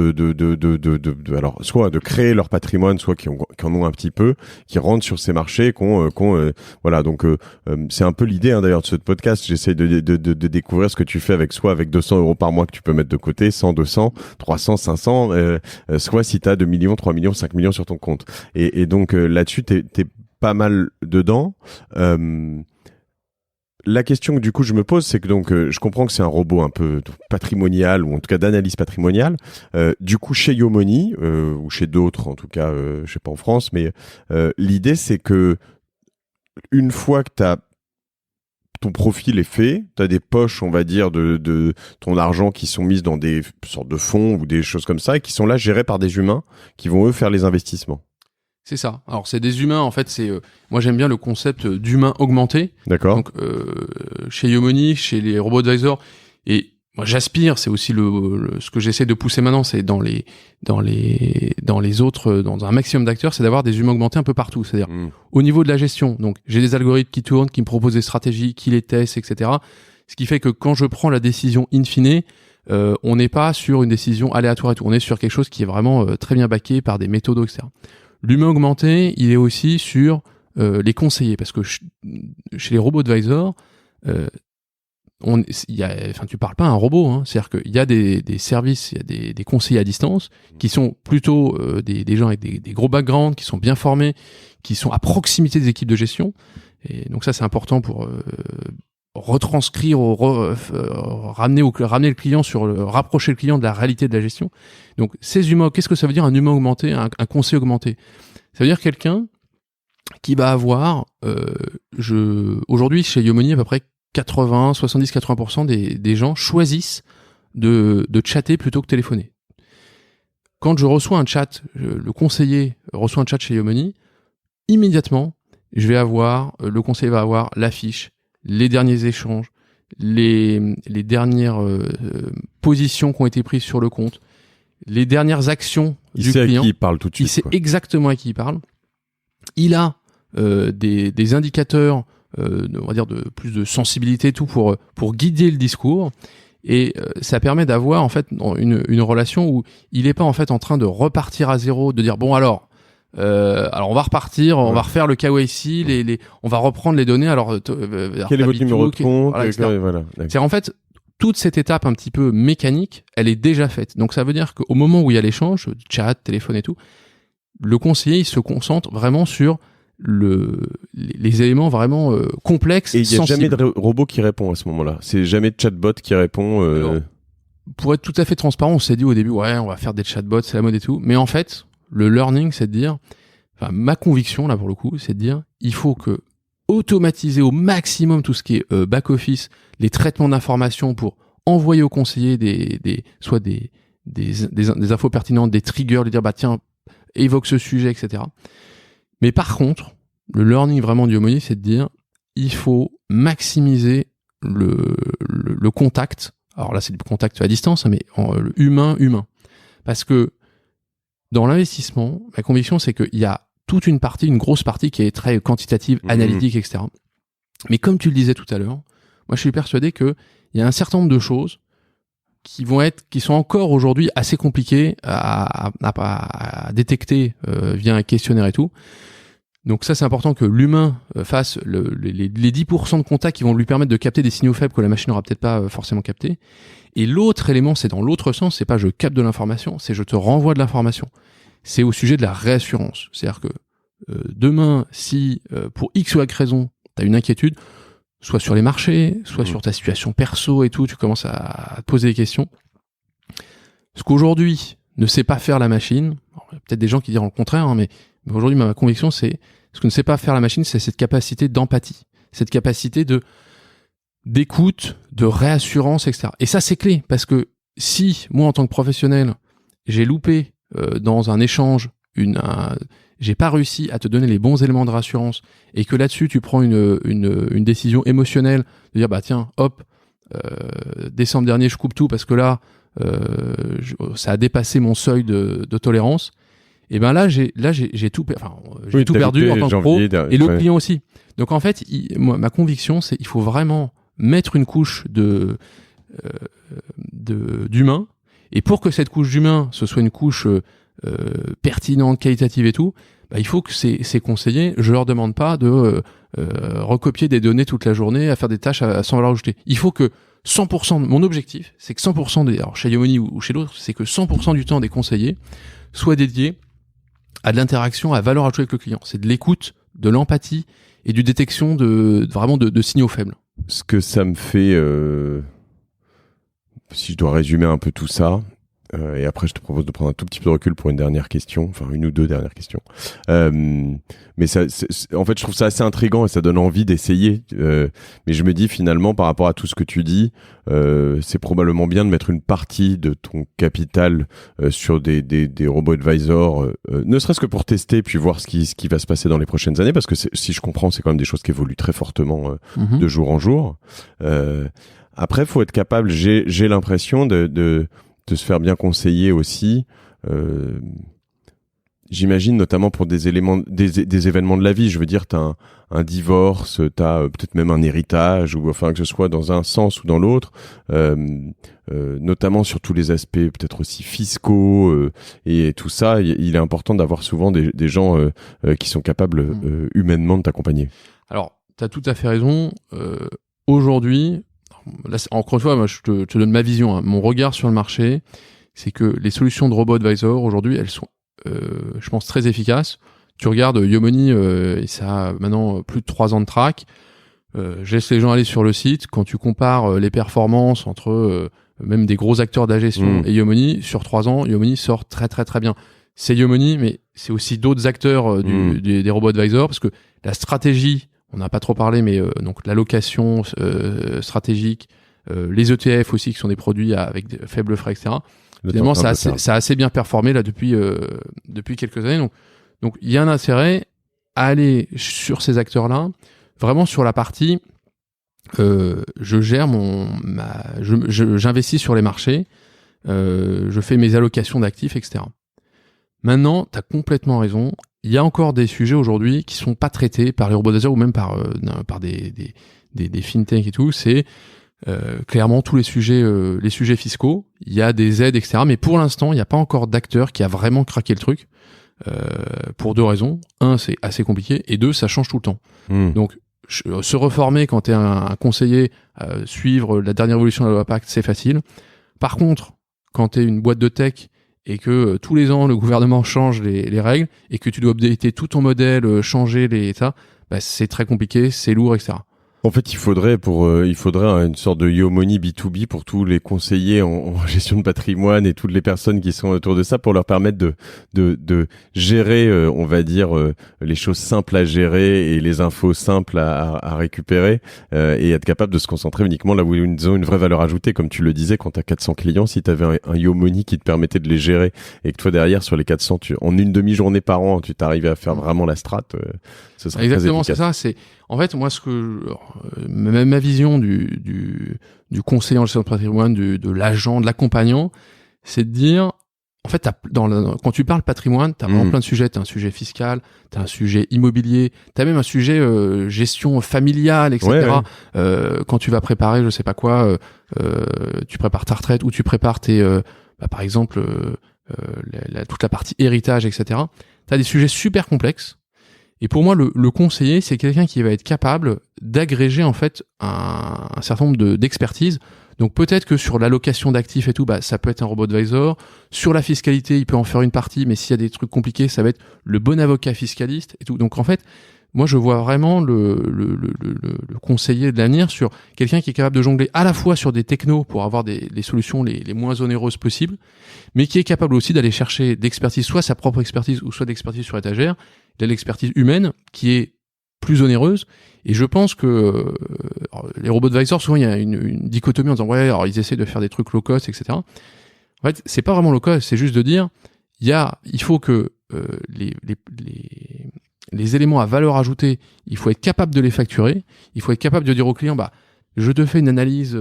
[SPEAKER 1] alors soit de créer leur patrimoine, soit qui en ont un petit peu, qui rentrent sur ces marchés, voilà. Donc c'est un peu l'idée d'ailleurs de ce podcast. J'essaie de découvrir ce que tu fais avec 200 euros par mois que tu peux mettre de côté, 100, 200, 300, 500, soit si tu as 2 millions, 3 millions, 5 millions sur ton compte. Et donc là-dessus, t'es pas mal dedans. La question que du coup je me pose, c'est que donc je comprends que c'est un robot un peu patrimonial, ou en tout cas d'analyse patrimoniale. Du coup chez Yomoni, ou chez d'autres en tout cas, je sais pas en France, mais l'idée c'est que une fois que ton profil est fait, tu as des poches, on va dire, de ton argent qui sont mises dans des sortes de fonds ou des choses comme ça, et qui sont là gérées par des humains qui vont eux faire les investissements.
[SPEAKER 2] C'est ça. Alors c'est des humains, en fait, moi j'aime bien le concept d'humain augmenté.
[SPEAKER 1] D'accord.
[SPEAKER 2] Donc chez Yomoni, chez les robots advisors, et moi j'aspire, c'est aussi ce que j'essaie de pousser maintenant, c'est dans les autres, dans un maximum d'acteurs, c'est d'avoir des humains augmentés un peu partout. C'est-à-dire au niveau de la gestion. Donc j'ai des algorithmes qui tournent, qui me proposent des stratégies, qui les testent, etc. Ce qui fait que quand je prends la décision in fine, on n'est pas sur une décision aléatoire et tout. On est sur quelque chose qui est vraiment très bien backé par des méthodes, etc. L'humain augmenté, il est aussi sur les conseillers, parce que chez les robots advisors, tu parles pas à un robot, hein. C'est-à-dire qu'il y a des services, il y a des conseillers à distance qui sont plutôt des gens avec des gros backgrounds, qui sont bien formés, qui sont à proximité des équipes de gestion. Et donc ça, c'est important pour retranscrire, ramener le client rapprocher le client de la réalité de la gestion. Donc ces humains, qu'est-ce que ça veut dire un humain augmenté, un conseiller augmenté? Ça veut dire quelqu'un qui va avoir, aujourd'hui chez Yomoni, à peu près 70-80% des gens choisissent de chatter plutôt que téléphoner. Quand je reçois un chat, le conseiller reçoit un chat chez Yomoni, immédiatement, le conseiller va avoir la fiche, les derniers échanges, les dernières positions qui ont été prises sur le compte, les dernières actions du client.
[SPEAKER 1] Il sait à qui il parle tout de suite.
[SPEAKER 2] Il sait exactement à qui il parle. Il a des indicateurs, on va dire de plus de sensibilité, tout pour guider le discours. Et ça permet d'avoir en fait une relation où il n'est pas en fait en train de repartir à zéro, de dire bon alors on va repartir, on va refaire le KYC, on va reprendre les données. Alors
[SPEAKER 1] quel est votre numéro de compte,
[SPEAKER 2] voilà. C'est en fait toute cette étape un petit peu mécanique, elle est déjà faite. Donc ça veut dire qu'au moment où il y a l'échange, chat, téléphone et tout, le conseiller il se concentre vraiment sur les éléments vraiment complexes.
[SPEAKER 1] Et il n'y a jamais de robot qui répond à ce moment-là. C'est jamais de chatbot qui répond.
[SPEAKER 2] Alors, pour être tout à fait transparent, on s'est dit au début, ouais, on va faire des chatbots, c'est la mode et tout. Mais en fait, le learning, c'est de dire, ma conviction là pour le coup, c'est de dire, il faut que automatiser au maximum tout ce qui est back office, les traitements d'informations pour envoyer au conseiller soit des infos pertinentes, des triggers, lui dire bah tiens, évoque ce sujet, etc. Mais par contre, le learning vraiment du Yomoni, c'est de dire il faut maximiser le contact. Alors là, c'est du contact à distance, mais humain. Parce que dans l'investissement, ma conviction, c'est qu'il y a toute une grosse partie qui est très quantitative, analytique, etc. Mais comme tu le disais tout à l'heure, moi je suis persuadé qu'il y a un certain nombre de choses qui sont encore aujourd'hui assez compliquées à détecter via un questionnaire et tout. Donc ça, c'est important que l'humain fasse les 10% de contacts qui vont lui permettre de capter des signaux faibles que la machine n'aura peut-être pas forcément captés. Et l'autre élément, c'est dans l'autre sens, c'est pas je capte de l'information, c'est je te renvoie de l'information. C'est au sujet de la réassurance. C'est-à-dire que demain, si pour X ou Y raison, tu as une inquiétude, soit sur les marchés, soit sur ta situation perso et tout, tu commences à te poser des questions. Ce qu'aujourd'hui ne sait pas faire la machine, il y a peut-être des gens qui diront le contraire, hein, mais aujourd'hui, ma conviction, c'est ce que ne sait pas faire la machine, c'est cette capacité d'empathie, cette capacité d'écoute, de réassurance, etc. Et ça, c'est clé, parce que si, moi, en tant que professionnel, j'ai loupé dans un échange, j'ai pas réussi à te donner les bons éléments de rassurance, et que là-dessus, tu prends une décision émotionnelle, de dire, bah tiens, hop, décembre dernier, je coupe tout parce que là, ça a dépassé mon seuil de tolérance. Et ben là, j'ai tout perdu en tant que pro, et le client aussi. Donc en fait, moi, ma conviction, c'est il faut vraiment mettre une couche d'humain, et pour que cette couche d'humain, ce soit une couche pertinente, qualitative et tout, il faut que ces conseillers, je leur demande pas de recopier des données toute la journée, à faire des tâches sans valeur ajoutée. Il faut que 100%, mon objectif, c'est que 100% alors chez Yomoni ou chez d'autres, c'est que 100% du temps des conseillers soit dédié à de l'interaction à valeur ajoutée avec le client. C'est de l'écoute, de l'empathie et du détection de signaux faibles.
[SPEAKER 1] Ce que ça me fait, si je dois résumer un peu tout ça, et après je te propose de prendre un tout petit peu de recul pour une dernière question, enfin une ou deux dernières questions. Mais ça, en fait, je trouve ça assez intriguant et ça donne envie d'essayer. Mais je me dis finalement, par rapport à tout ce que tu dis, c'est probablement bien de mettre une partie de ton capital sur des robots advisors, ne serait-ce que pour tester puis voir ce qui va se passer dans les prochaines années, parce que si je comprends, c'est quand même des choses qui évoluent très fortement de jour en jour. Après, faut être capable. J'ai l'impression de se faire bien conseiller aussi. J'imagine notamment pour des événements de la vie. Je veux dire, t'as un divorce, t'as peut-être même un héritage, ou enfin que ce soit dans un sens ou dans l'autre, notamment sur tous les aspects peut-être aussi fiscaux et tout ça. Il est important d'avoir souvent des gens qui sont capables humainement de t'accompagner.
[SPEAKER 2] Alors, t'as tout à fait raison. Aujourd'hui, là, encore une fois, moi, je te donne ma vision, hein. Mon regard sur le marché, c'est que les solutions de robot advisor aujourd'hui, elles sont je pense très efficace. Tu regardes Yomoni, et ça a maintenant plus de 3 ans de track. Je laisse les gens aller sur le site. Quand tu compares les performances entre même des gros acteurs de la gestion et Yomoni, sur 3 ans, Yomoni sort très très très bien. C'est Yomoni, mais c'est aussi d'autres acteurs des robots advisors, parce que la stratégie, on n'a pas trop parlé, mais donc l'allocation stratégique, les ETF aussi, qui sont des produits avec des faibles frais, etc. Finalement, ça a assez bien performé là depuis quelques années. Donc il y a un intérêt à aller sur ces acteurs-là, vraiment sur la partie j'investis sur les marchés, je fais mes allocations d'actifs, etc. Maintenant, tu as complètement raison. Il y a encore des sujets aujourd'hui qui sont pas traités par les robots advisors ou même par des fintechs et tout. C'est clairement tous les sujets fiscaux. Il y a des aides, etc. Mais pour l'instant, il n'y a pas encore d'acteur qui a vraiment craqué le truc. Pour 2 raisons. 1, c'est assez compliqué. Et 2, ça change tout le temps. Donc, se reformer quand tu es un conseiller, suivre la dernière évolution de la loi Pacte, c'est facile. Par contre, quand tu es une boîte de tech et que tous les ans, le gouvernement change les règles et que tu dois updater tout ton modèle, changer ça, c'est très compliqué, c'est lourd, etc.
[SPEAKER 1] En fait, il faudrait une sorte de Yomoni B2B pour tous les conseillers en gestion de patrimoine et toutes les personnes qui sont autour de ça, pour leur permettre de gérer, on va dire, les choses simples à gérer et les infos simples à récupérer, et être capable de se concentrer uniquement là où ils ont une vraie valeur ajoutée. Comme tu le disais, quand tu as 400 clients, si tu avais un Yomoni qui te permettait de les gérer et que toi derrière, sur les 400, en une demi-journée par an, tu t'arrivais à faire vraiment la strat, ce serait
[SPEAKER 2] exactement,
[SPEAKER 1] très efficace.
[SPEAKER 2] C'est ça. En fait, moi, même ma vision du conseiller en gestion de patrimoine, de l'agent, de l'accompagnant, c'est de dire, en fait, quand tu parles patrimoine, t'as vraiment plein de sujets. T'as un sujet fiscal, t'as un sujet immobilier, t'as même un sujet gestion familiale, etc. Ouais. Quand tu vas préparer, je sais pas quoi, tu prépares ta retraite ou tu prépares par exemple, toute la partie héritage, etc. T'as des sujets super complexes. Et pour moi, le conseiller, c'est quelqu'un qui va être capable d'agréger en fait un certain nombre d'expertises. Donc peut-être que sur l'allocation d'actifs et tout, ça peut être un robot advisor. Sur la fiscalité, il peut en faire une partie, mais s'il y a des trucs compliqués, ça va être le bon avocat fiscaliste et tout. Donc en fait, moi je vois vraiment le conseiller de l'avenir sur quelqu'un qui est capable de jongler à la fois sur des technos pour avoir les solutions les moins onéreuses possibles, mais qui est capable aussi d'aller chercher d'expertise, soit sa propre expertise ou soit d'expertise sur étagère, de l'expertise humaine qui est plus onéreuse. Et je pense que les robots advisors, souvent il y a une dichotomie en disant ouais, alors ils essaient de faire des trucs low cost, etc. En fait, c'est pas vraiment low cost, c'est juste de dire il faut que les éléments à valeur ajoutée, il faut être capable de les facturer, il faut être capable de dire au client je te fais une analyse,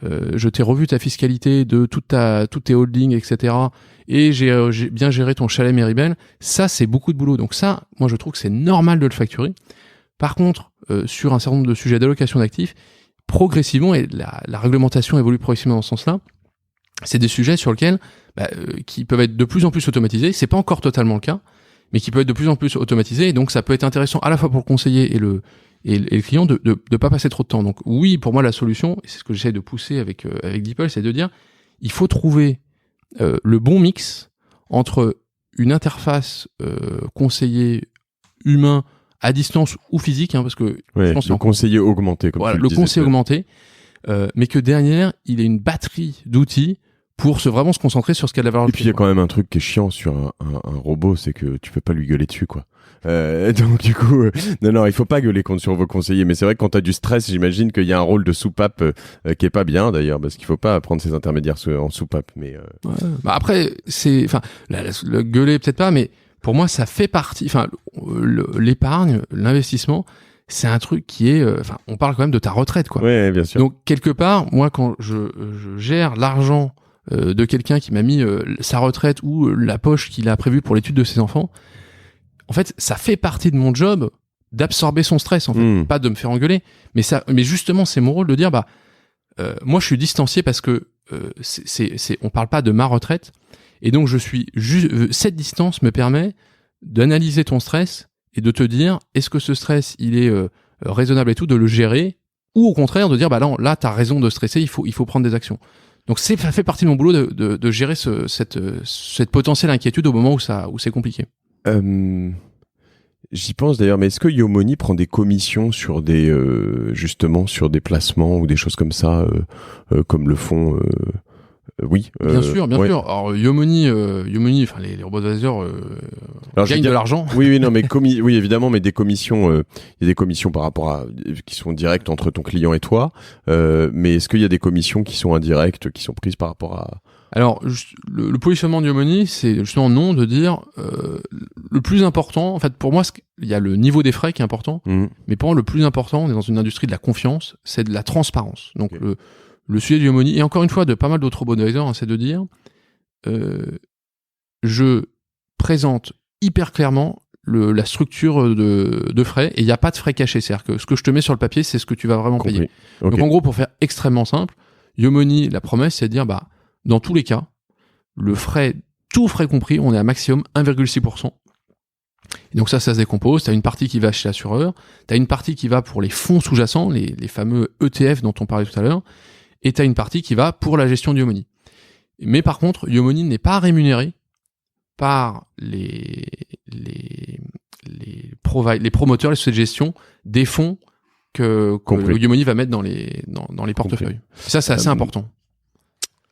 [SPEAKER 2] je t'ai revu ta fiscalité de toutes tes holdings, etc. Et j'ai bien géré ton chalet Méribel. Ça, c'est beaucoup de boulot. Donc ça, moi, je trouve que c'est normal de le facturer. Par contre, sur un certain nombre de sujets d'allocation d'actifs, progressivement, et la réglementation évolue progressivement dans ce sens-là, c'est des sujets sur lesquels qui peuvent être de plus en plus automatisés. C'est pas encore totalement le cas, mais qui peuvent être de plus en plus automatisés. Et donc, ça peut être intéressant à la fois pour le conseiller et le client de pas passer trop de temps. Donc oui, pour moi, la solution, et c'est ce que j'essaie de pousser avec DeepL, c'est de dire, il faut trouver le bon mix entre une interface conseiller humain à distance ou physique, parce que
[SPEAKER 1] je pense le conseiller augmenté, comme tu le disais,
[SPEAKER 2] conseiller augmenté, mais que derrière il ait une batterie d'outils pour vraiment se concentrer sur ce qu'il a de la valeur.
[SPEAKER 1] Et puis il y a quand même un truc qui est chiant sur un robot, c'est que tu peux pas lui gueuler dessus, quoi. Donc du coup, non, il faut pas gueuler sur vos conseillers, mais c'est vrai que quand t'as du stress, j'imagine qu'il y a un rôle de soupape qui est pas bien d'ailleurs, parce qu'il faut pas prendre ses intermédiaires en soupape. Mais
[SPEAKER 2] après, le gueuler peut-être pas, mais pour moi, ça fait partie. L'épargne, l'investissement, c'est un truc qui est. On parle quand même de ta retraite, quoi.
[SPEAKER 1] Ouais, bien sûr.
[SPEAKER 2] Donc quelque part, moi, quand je gère l'argent de quelqu'un qui m'a mis sa retraite ou la poche qu'il a prévue pour l'étude de ses enfants, en fait, ça fait partie de mon job d'absorber son stress, en fait, pas de me faire engueuler, mais justement, c'est mon rôle de dire, moi, je suis distancié parce que on parle pas de ma retraite, et donc cette distance me permet d'analyser ton stress et de te dire, est-ce que ce stress, il est raisonnable et tout, de le gérer, ou au contraire de dire, là, t'as raison de stresser, il faut prendre des actions. Donc ça fait partie de mon boulot de gérer cette potentielle inquiétude au moment où c'est compliqué.
[SPEAKER 1] J'y pense d'ailleurs, mais est-ce que Yomoni prend des commissions sur justement sur des placements ou des choses comme ça, comme le font oui.
[SPEAKER 2] Bien sûr. Alors Yomoni, les robots advisors gagnent de l'argent.
[SPEAKER 1] Oui, non, mais oui, évidemment, mais des commissions, il y a des commissions par rapport qui sont directes entre ton client et toi. Mais est-ce qu'il y a des commissions qui sont indirectes, qui sont prises par rapport à...
[SPEAKER 2] Alors, le positionnement de Yomoni, c'est justement non de dire le plus important. En fait, pour moi, il y a le niveau des frais qui est important, mais pour moi, le plus important, on est dans une industrie de la confiance, c'est de la transparence. Donc, okay. Le sujet de Yomoni, et encore une fois, de pas mal d'autres robots advisors, c'est de dire je présente hyper clairement la structure de frais, et il n'y a pas de frais cachés. C'est-à-dire que ce que je te mets sur le papier, c'est ce que tu vas vraiment payer. Okay. Donc, en gros, pour faire extrêmement simple, Yomoni, la promesse, c'est de dire dans tous les cas, tout frais compris, on est à maximum 1,6%. Et donc ça se décompose. Tu as une partie qui va chez l'assureur, tu as une partie qui va pour les fonds sous-jacents, les fameux ETF dont on parlait tout à l'heure, et tu as une partie qui va pour la gestion de Yomoni. Mais par contre, Yomoni n'est pas rémunéré par les promoteurs, les sociétés de gestion des fonds que Yomoni va mettre dans les portefeuilles. Ça, c'est assez important.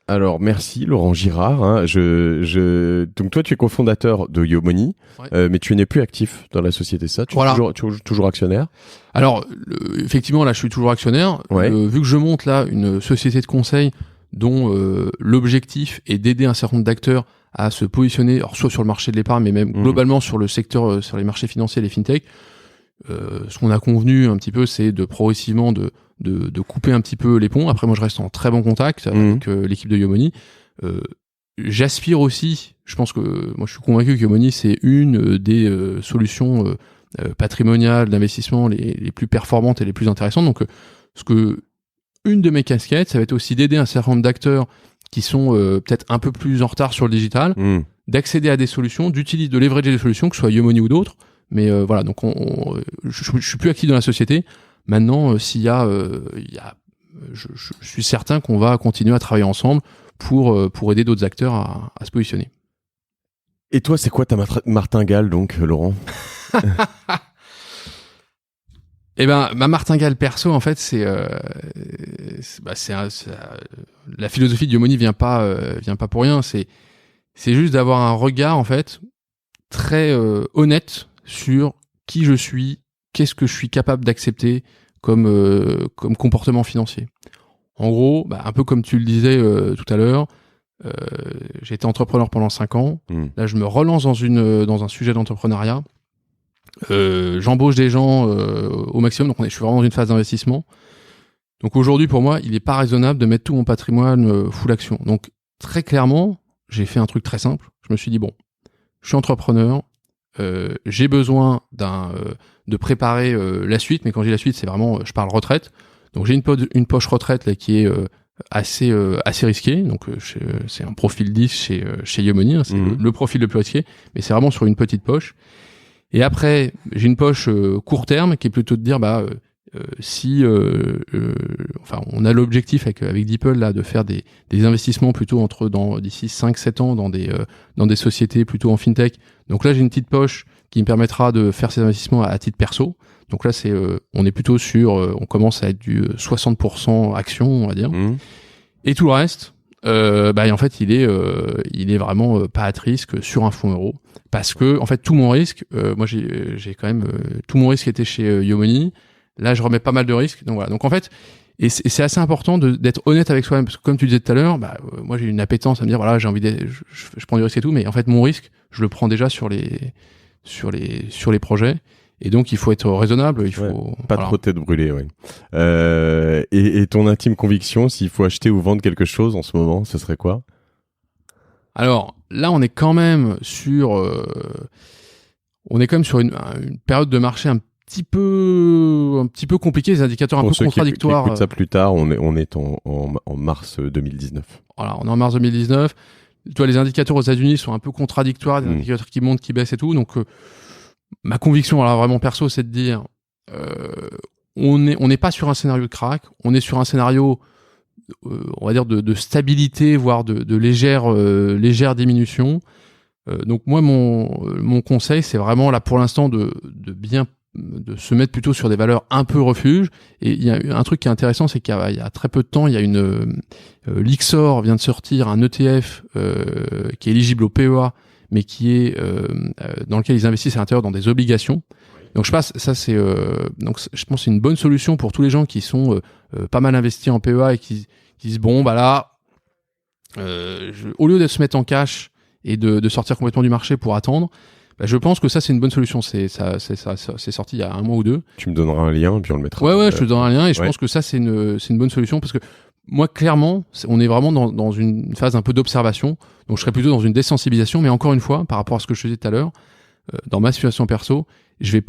[SPEAKER 1] Alors merci Laurent Girard. Donc toi tu es cofondateur de Yomoni, ouais. Mais tu n'es plus actif dans la société. Ça, tu es toujours actionnaire. Alors
[SPEAKER 2] effectivement là je suis toujours actionnaire. Ouais. Vu que je monte là une société de conseil dont l'objectif est d'aider un certain nombre d'acteurs à se positionner, alors soit sur le marché de l'épargne, mais même globalement sur le secteur, sur les marchés financiers, les fintech. Ce qu'on a convenu un petit peu, c'est de progressivement de couper un petit peu les ponts. Après, moi, je reste en très bon contact avec l'équipe de Yomoni. J'aspire aussi, je pense que moi, je suis convaincu que Yomoni, c'est une des solutions patrimoniales d'investissement les plus performantes et les plus intéressantes. Donc, une de mes casquettes, ça va être aussi d'aider un certain nombre d'acteurs qui sont peut-être un peu plus en retard sur le digital, d'accéder à des solutions, de leverager des solutions, que ce soit Yomoni ou d'autres. Mais voilà, donc je suis plus actif dans la société. Maintenant, je suis certain qu'on va continuer à travailler ensemble pour aider d'autres acteurs à se positionner.
[SPEAKER 1] Et toi, c'est quoi ta martingale, donc, Laurent?
[SPEAKER 2] Eh ben, ma martingale perso, en fait, c'est la philosophie de Yomoni vient pas pour rien. C'est juste d'avoir un regard, en fait, très honnête sur qui je suis, qu'est-ce que je suis capable d'accepter comme comportement financier. En gros, un peu comme tu le disais tout à l'heure, j'ai été entrepreneur pendant 5 ans. Là, je me relance dans un sujet d'entrepreneuriat. J'embauche des gens au maximum, donc je suis vraiment dans une phase d'investissement. Donc aujourd'hui, pour moi, il n'est pas raisonnable de mettre tout mon patrimoine full action. Donc très clairement, j'ai fait un truc très simple. Je me suis dit, bon, je suis entrepreneur, j'ai besoin de préparer la suite, mais quand je dis la suite, c'est vraiment, je parle retraite. Donc j'ai une poche retraite là qui est assez risquée. Donc c'est un profil 10 chez Yomoni, hein, c'est le profil le plus risqué, mais c'est vraiment sur une petite poche. Et après, j'ai une poche court terme qui est plutôt de dire si on a l'objectif avec Deeple là de faire des investissements plutôt d'ici 5-7 ans dans des sociétés plutôt en fintech. Donc là j'ai une petite poche qui me permettra de faire ces investissements à titre perso. Donc là on est plutôt sur on commence à être du 60% actions, on va dire. Et tout le reste en fait il est vraiment pas à risque sur un fonds euro parce que en fait tout mon risque moi j'ai quand même tout mon risque était chez Yomoni. Là, je remets pas mal de risques. Donc voilà. Donc en fait, et c'est assez important d'être honnête avec soi-même parce que comme tu disais tout à l'heure, moi j'ai une appétence à me dire voilà, j'ai envie je prends du risque et tout, mais en fait mon risque, je le prends déjà sur les projets. Et donc il faut être raisonnable. Il faut
[SPEAKER 1] pas trop tête brûlée. Ouais. Et ton intime conviction, s'il faut acheter ou vendre quelque chose en ce moment, ce serait quoi ?
[SPEAKER 2] Alors là, on est quand même sur une période de marché un petit peu compliqué, les indicateurs un peu contradictoires.
[SPEAKER 1] Pour ceux qui écoutent ça plus tard, on est en mars 2019.
[SPEAKER 2] Voilà, on est en mars 2019. Tu vois, les indicateurs aux États-Unis sont un peu contradictoires, des indicateurs qui montent, qui baissent et tout. Donc, ma conviction, alors vraiment perso, c'est de dire, on n'est pas sur un scénario de crack, on est sur un scénario, on va dire de stabilité, voire de légère diminution. Donc moi, mon conseil, c'est vraiment là pour l'instant de se mettre plutôt sur des valeurs un peu refuge. Et il y a un truc qui est intéressant, c'est qu'il y a très peu de temps, il y a l'Ixor vient de sortir un ETF qui est éligible au PEA, mais qui est dans lequel ils investissent à l'intérieur dans des obligations. Donc je pense que c'est une bonne solution pour tous les gens qui sont pas mal investis en PEA et qui disent bon au lieu de se mettre en cash et de sortir complètement du marché pour attendre. Je pense que ça c'est une bonne solution. C'est sorti il y a 1 mois ou 2.
[SPEAKER 1] Tu me donneras un lien puis on le mettra.
[SPEAKER 2] Ouais, je te donnerai un lien et je pense que ça c'est une bonne solution parce que moi clairement on est vraiment dans une phase un peu d'observation. Donc je serais plutôt dans une désensibilisation, mais encore une fois par rapport à ce que je disais tout à l'heure, dans ma situation perso, je vais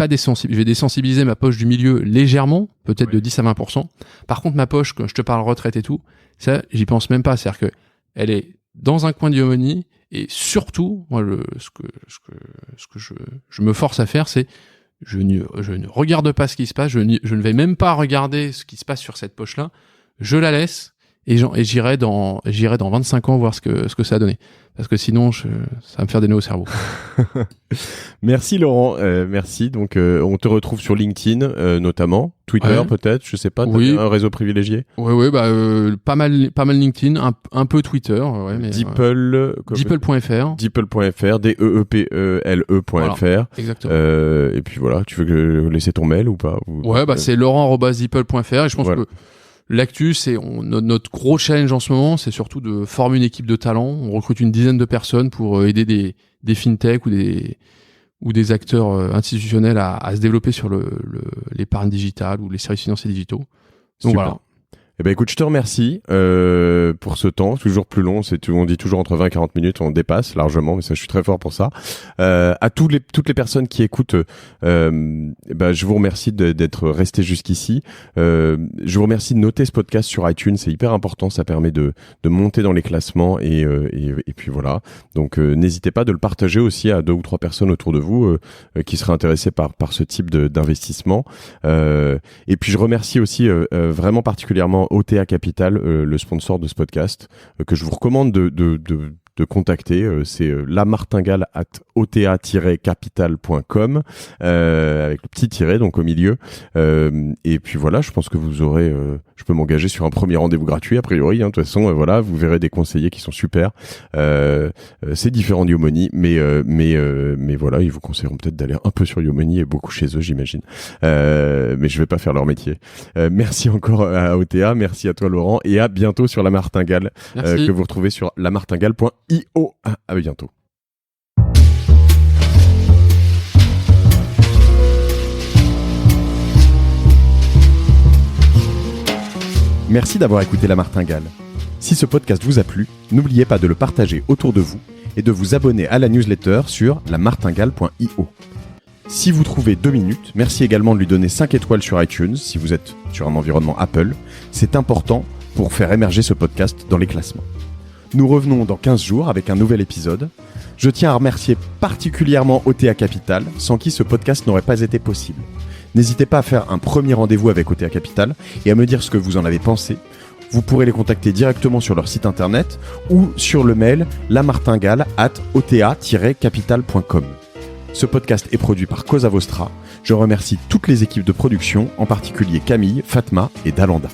[SPEAKER 2] désensibiliser ma poche du milieu légèrement, peut-être de 10 à 20%. Par contre ma poche, quand je te parle retraite et tout, ça j'y pense même pas. C'est-à-dire que elle est dans un coin de Yomoni. Et surtout, moi, ce que je me force à faire, c'est je ne regarde pas ce qui se passe, je ne vais même pas regarder ce qui se passe sur cette poche-là. Je la laisse et j'irai dans 25 ans voir ce que ça a donné. Parce que sinon, ça va me faire des nœuds au cerveau.
[SPEAKER 1] Merci Laurent, merci. Donc on te retrouve sur LinkedIn notamment, Twitter peut-être, je sais pas, t'as un réseau privilégié.
[SPEAKER 2] Oui, pas mal LinkedIn, un peu Twitter, mais Deeple.fr.
[SPEAKER 1] Deeple.fr, DEEPELE.fr.
[SPEAKER 2] Voilà, exactement.
[SPEAKER 1] Et puis voilà, tu veux laisser ton mail ou pas
[SPEAKER 2] c'est laurent@deeple.fr et je pense que l'actu, c'est notre gros challenge en ce moment, c'est surtout de former une équipe de talents. On recrute une dizaine de personnes pour aider des fintechs ou des acteurs institutionnels à se développer sur l'épargne digitale ou les services financiers digitaux. Donc
[SPEAKER 1] super.
[SPEAKER 2] voilà.
[SPEAKER 1] Eh ben écoute, je te remercie pour ce temps, toujours plus long, on dit toujours entre 20 et 40 minutes, on dépasse largement, mais ça je suis très fort pour ça. À toutes les personnes qui écoutent, je vous remercie d'être restés jusqu'ici. Je vous remercie de noter ce podcast sur iTunes, c'est hyper important, ça permet de monter dans les classements et puis voilà. Donc n'hésitez pas de le partager aussi à 2 ou 3 personnes autour de vous qui seraient intéressées par ce type d'investissement. Et puis je remercie aussi vraiment particulièrement OTA Capital, le sponsor de ce podcast, que je vous recommande de contacter. C'est lamartingale@ota-capital.com avec le petit tiret donc au milieu. Et puis voilà, je pense que vous aurez, je peux m'engager sur un premier rendez-vous gratuit a priori. De toute façon, voilà, vous verrez des conseillers qui sont super. C'est différent de Yomoni, mais voilà, ils vous conseilleront peut-être d'aller un peu sur Yomoni et beaucoup chez eux, j'imagine. Mais je vais pas faire leur métier. Merci encore à OTA, merci à toi Laurent et à bientôt sur La Martingale que vous retrouvez sur lamartingale.io. À bientôt. Merci d'avoir écouté La Martingale. Si ce podcast vous a plu, n'oubliez pas de le partager autour de vous et de vous abonner à la newsletter sur lamartingale.io. Si vous trouvez 2 minutes, merci également de lui donner 5 étoiles sur iTunes si vous êtes sur un environnement Apple. C'est important pour faire émerger ce podcast dans les classements. Nous revenons dans 15 jours avec un nouvel épisode. Je tiens à remercier particulièrement OTA Capital, sans qui ce podcast n'aurait pas été possible. N'hésitez pas à faire un premier rendez-vous avec OTA Capital et à me dire ce que vous en avez pensé. Vous pourrez les contacter directement sur leur site internet ou sur le mail lamartingale@ota-capital.com. Ce podcast est produit par Cosa Vostra. Je remercie toutes les équipes de production, en particulier Camille, Fatma et Dalanda.